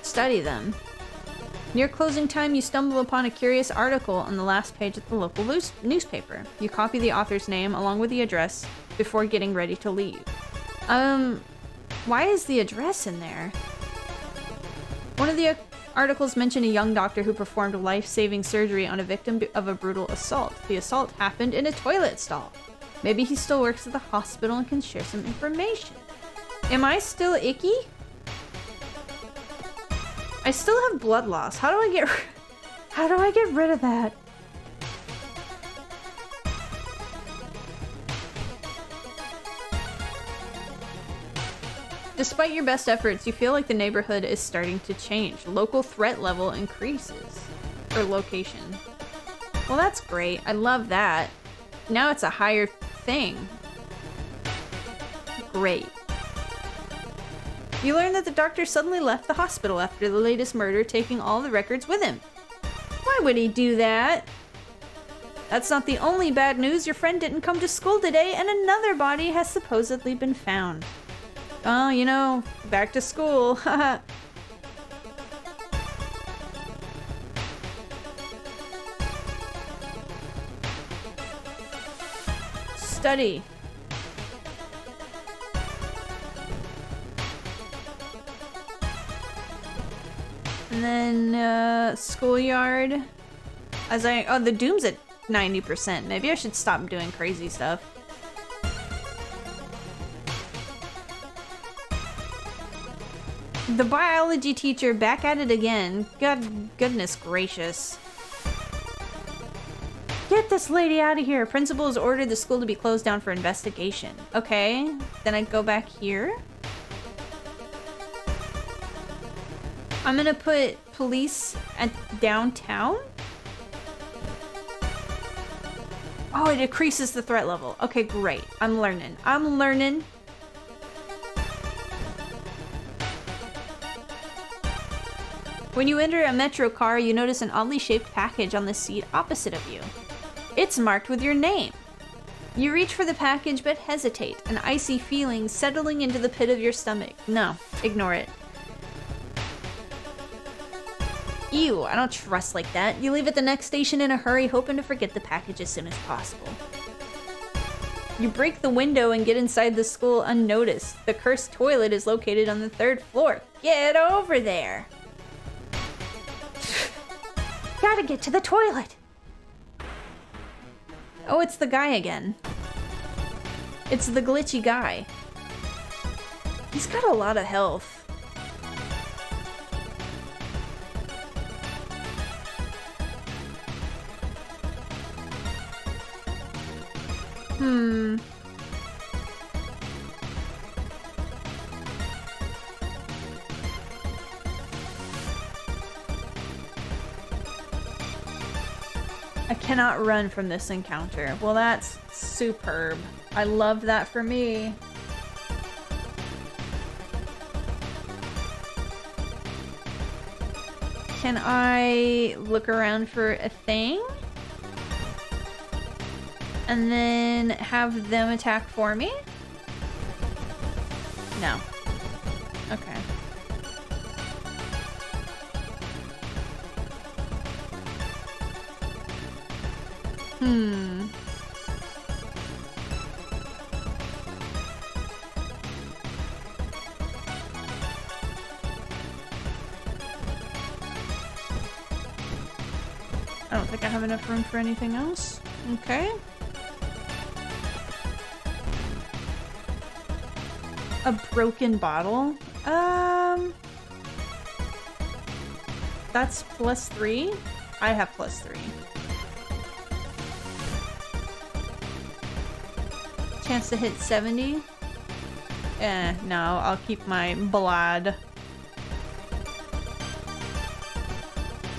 Study them. Near closing time, you stumble upon a curious article on the last page of the local newspaper. You copy the author's name along with the address before getting ready to leave. Why is the address in there? One of the articles mentioned a young doctor who performed life-saving surgery on a victim of a brutal assault. The assault happened in a toilet stall. Maybe he still works at the hospital and can share some information. Am I still icky? I still have blood loss. How do I get rid of that? Despite your best efforts, you feel like the neighborhood is starting to change. Local threat level increases. Or location. Well, that's great. I love that. Now it's a higher thing. Great. You learn that the doctor suddenly left the hospital after the latest murder, taking all the records with him. Why would he do that? That's not the only bad news. Your friend didn't come to school today, and another body has supposedly been found. Oh, you know, back to school. Haha. Study. And then, schoolyard. Oh, the doom's at 90%. Maybe I should stop doing crazy stuff. The biology teacher back at it again. Goodness gracious. Get this lady out of here. Principal has ordered the school to be closed down for investigation. Okay, then I go back here. I'm gonna put police at downtown. Oh, it decreases the threat level. Okay, great. I'm learning. I'm learning. When you enter a metro car, you notice an oddly shaped package on the seat opposite of you. It's marked with your name. You reach for the package but hesitate, an icy feeling settling into the pit of your stomach. No, ignore it. Ew, I don't trust like that. You leave at the next station in a hurry, hoping to forget the package as soon as possible. You break the window and get inside the school unnoticed. The cursed toilet is located on the 3rd floor. Get over there! Gotta get to the toilet! Oh, it's the guy again. It's the glitchy guy. He's got a lot of health. I cannot run from this encounter. Well, that's superb. I love that for me. Can I look around for a thing? And then have them attack for me? No. Okay. I don't think I have enough room for anything else. Okay. A broken bottle? That's +3? I have +3. Chance to hit 70? No, I'll keep my blood.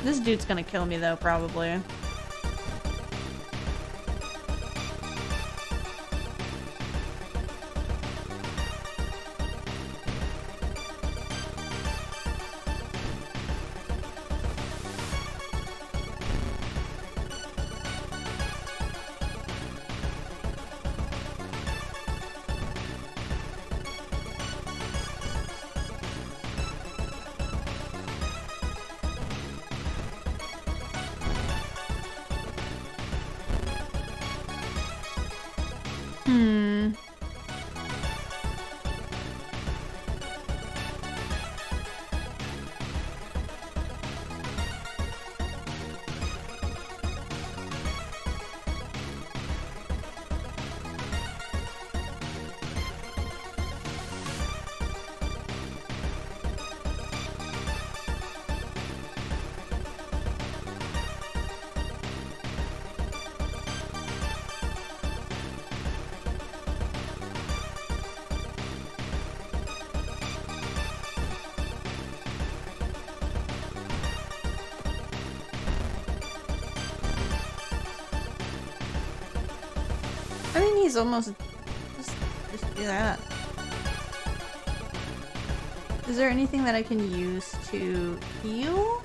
This dude's gonna kill me though, probably. I mean, he's almost... Just do that. Is there anything that I can use to heal?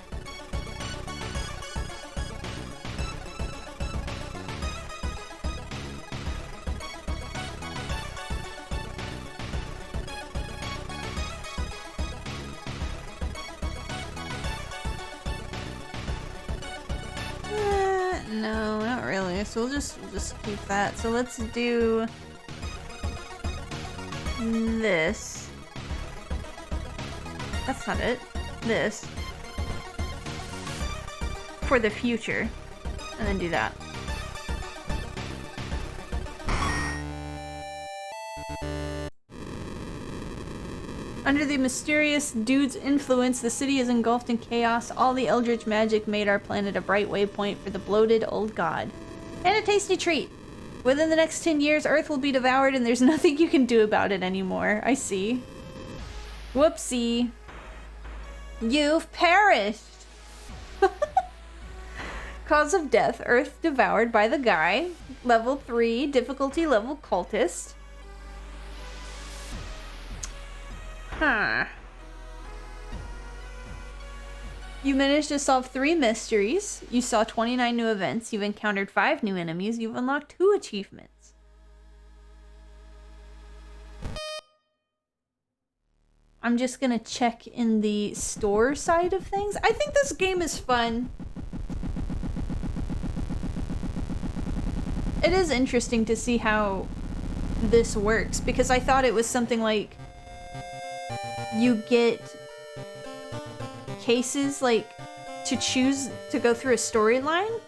No, not really. So we'll just keep that. So let's do this. That's not it. This. For the future. And then do that. Under the mysterious dude's influence, the city is engulfed in chaos. All the eldritch magic made our planet a bright waypoint for the bloated old god. And a tasty treat. Within the next 10 years, Earth will be devoured and there's nothing you can do about it anymore. I see. Whoopsie. You've perished. Cause of death, Earth devoured by the guy. Level 3, difficulty level cultist. Huh. You managed to solve 3 mysteries. You saw 29 new events. You've encountered 5 new enemies. You've unlocked 2 achievements. I'm just gonna check in the store side of things. I think this game is fun. It is interesting to see how this works, because I thought it was something like you get cases like to choose to go through a storyline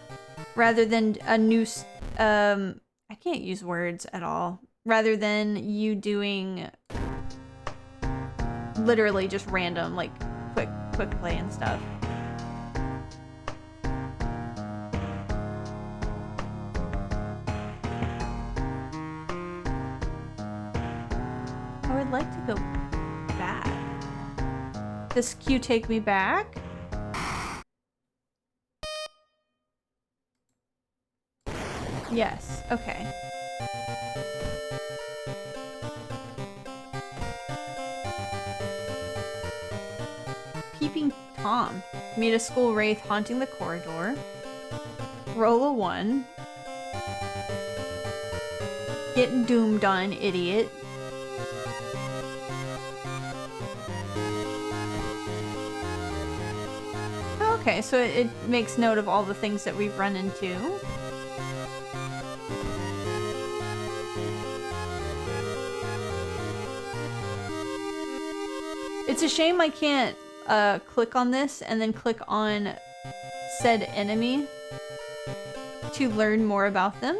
rather than a new I can't use words at all, rather than you doing literally just random like quick play and stuff. I would like to go back. Does Q take me back? Yes, okay. Peeping Tom. Meet a school wraith haunting the corridor. Roll a 1. Get doomed on, idiot. Okay, so it makes note of all the things that we've run into. It's a shame I can't click on this and then click on said enemy to learn more about them.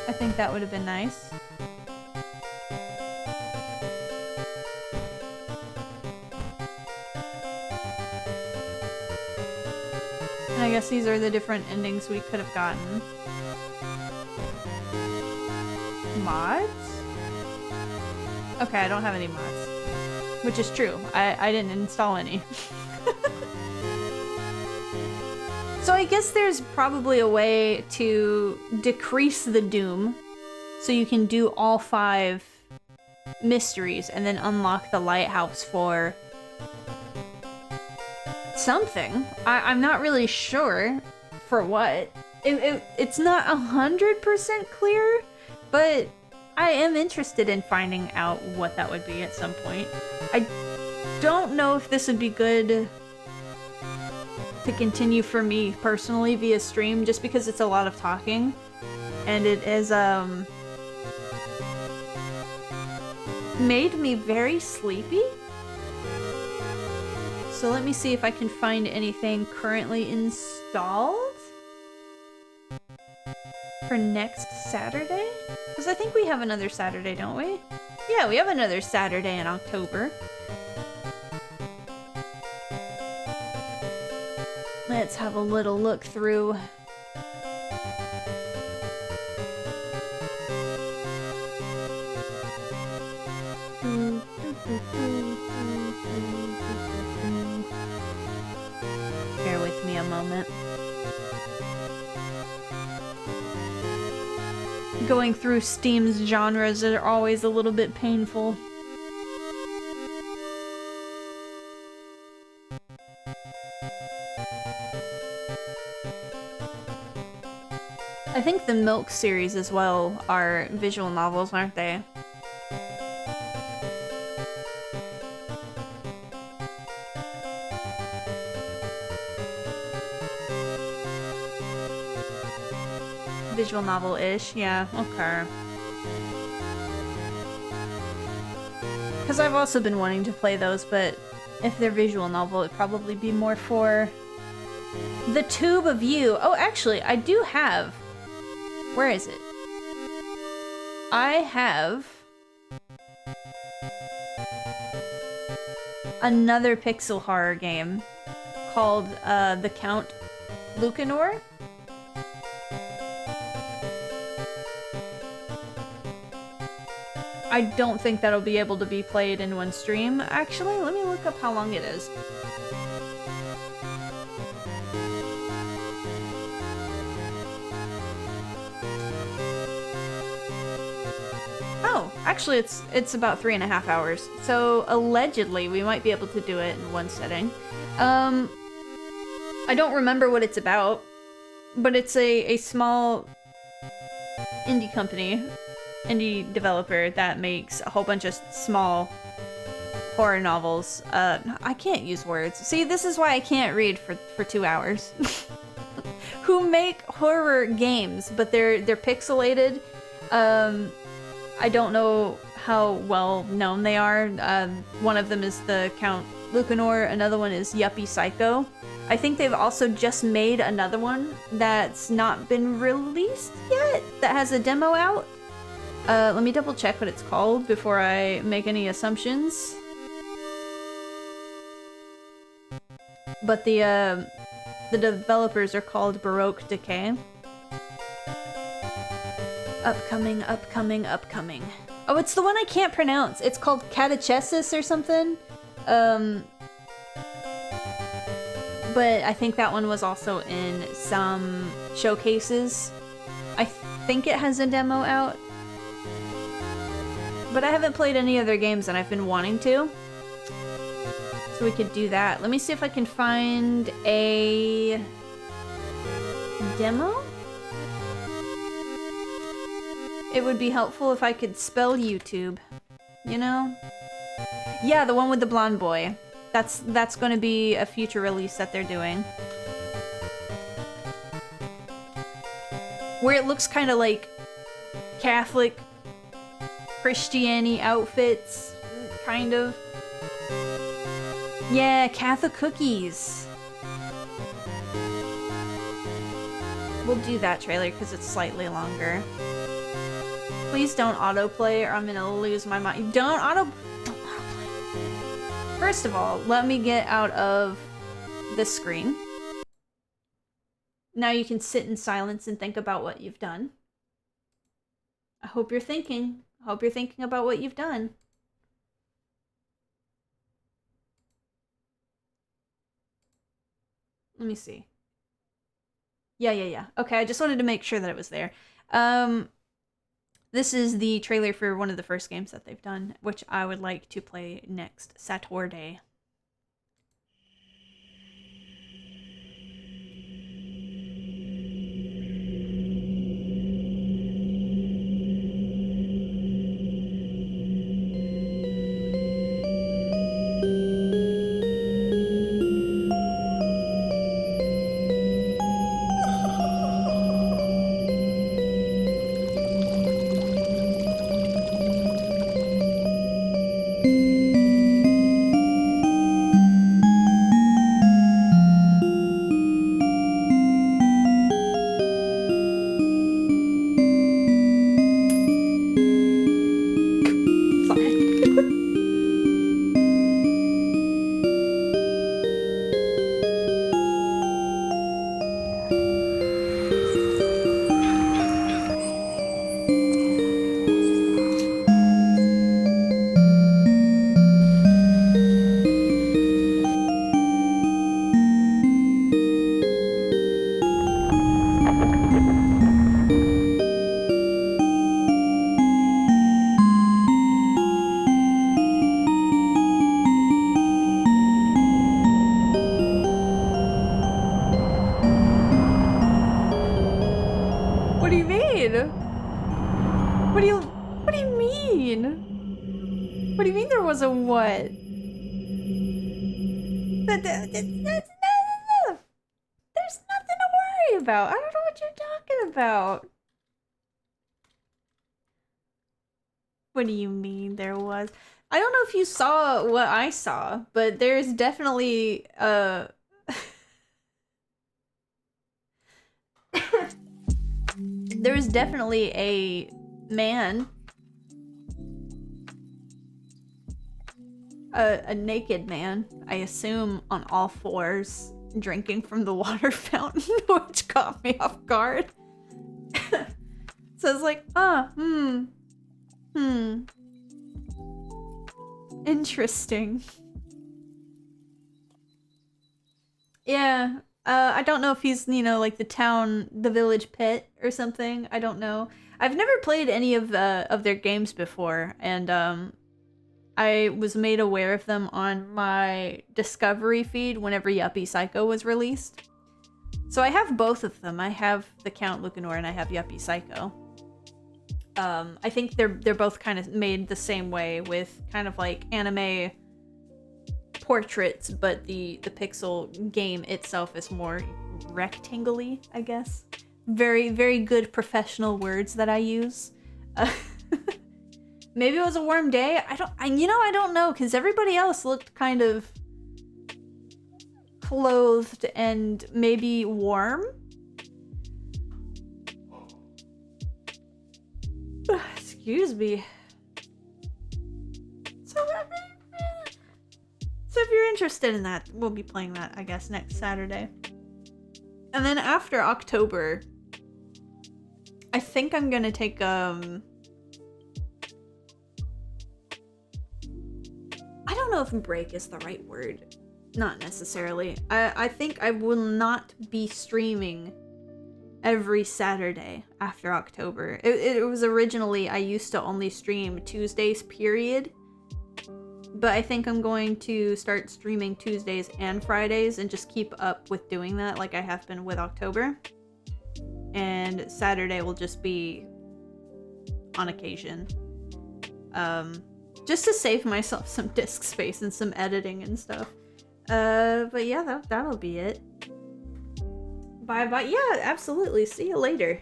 I think that would have been nice. And I guess these are the different endings we could have gotten. Mods? Okay, I don't have any mods. Which is true. I didn't install any. So I guess there's probably a way to decrease the doom so you can do all 5 mysteries and then unlock the lighthouse for something. I'm not really sure for what. It's not 100% clear, but I am interested in finding out what that would be at some point. I don't know if this would be good to continue for me personally via stream, just because it's a lot of talking and it is made me very sleepy. So let me see if I can find anything currently installed for next Saturday, because I think we have another Saturday, don't we? Yeah, we have another Saturday in October. Let's have a little look through. Bear with me a moment. Going through Steam's genres are always a little bit painful. I think the Milk series as well are visual novels, aren't they? Visual novel-ish, yeah, okay. Because I've also been wanting to play those, but if they're visual novel, it'd probably be more for the tube of you. Oh, actually, I do have... Where is it? I have another pixel horror game called The Count Lucanor. I don't think that'll be able to be played in one stream. Actually, let me look up how long it is. Oh, actually it's about 3.5 hours. So allegedly we might be able to do it in one setting. I don't remember what it's about, but it's a small indie company, indie developer that makes a whole bunch of small horror novels. I can't use words. See, this is why I can't read for 2 hours. Who make horror games, but they're pixelated. I don't know how well known they are. One of them is the Count Lucanor, another one is Yuppie Psycho. I think they've also just made another one that's not been released yet, that has a demo out. Let me double check what it's called before I make any assumptions. But the developers are called Baroque Decay. Upcoming, upcoming, upcoming. Oh, it's the one I can't pronounce. It's called Catechesis or something. But I think that one was also in some showcases. I think it has a demo out. But I haven't played any other games and I've been wanting to. So we could do that. Let me see if I can find a demo. It would be helpful if I could spell YouTube, you know? Yeah, the one with the blonde boy. That's going to be a future release that they're doing. Where it looks kind of like Catholic Christianity outfits, kind of. Yeah, Catholic cookies. We'll do that trailer because it's slightly longer. Please don't autoplay or I'm gonna lose my mind. Don't autoplay. First of all, let me get out of this screen. Now you can sit in silence and think about what you've done. I hope you're thinking. I hope you're thinking about what you've done. Let me see. Yeah. Okay, I just wanted to make sure that it was there. This is the trailer for one of the first games that they've done, which I would like to play next Saturday. There's nothing to worry about. I don't know what you're talking about. What do you mean there was? I don't know if you saw what I saw, but there's definitely there was definitely a man a naked man, I assume on all fours, drinking from the water fountain, which caught me off guard. So I was like, interesting. Yeah, I don't know if he's, like the village pet or something. I don't know. I've never played any of their games before, and I was made aware of them on my Discovery feed whenever Yuppie Psycho was released. So I have both of them. I have the Count Lucanor and I have Yuppie Psycho. I think they're both kind of made the same way, with kind of like anime portraits, but the pixel game itself is more rectangle-y, I guess. Very, very good professional words that I use. Maybe it was a warm day. I don't know, because everybody else looked kind of clothed and maybe warm. Excuse me. So if you're interested in that, we'll be playing that, I guess, next Saturday. And then after October, I think I'm gonna take, I don't know if break is the right word. Not necessarily. I think I will not be streaming every Saturday after October. It was originally, I used to only stream Tuesdays, period. But I think I'm going to start streaming Tuesdays and Fridays and just keep up with doing that like I have been with October. And Saturday will just be on occasion. Just to save myself some disk space and some editing and stuff. But yeah, that'll be it. Bye. Yeah, absolutely. See you later.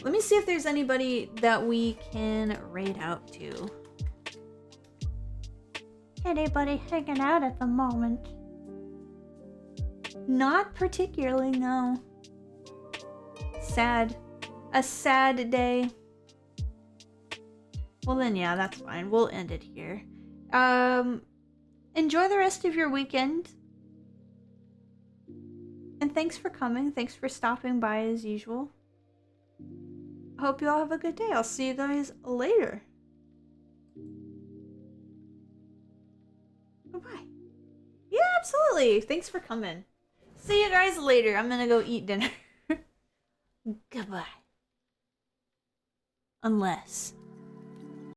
Let me see if there's anybody that we can raid out to. Anybody hanging out at the moment? Not particularly, no. Sad. A sad day. Well then, yeah, that's fine. We'll end it here. Enjoy the rest of your weekend. And thanks for coming. Thanks for stopping by as usual. I hope you all have a good day. I'll see you guys later. Bye-bye. Yeah, absolutely. Thanks for coming. See you guys later. I'm gonna go eat dinner. Goodbye. Unless...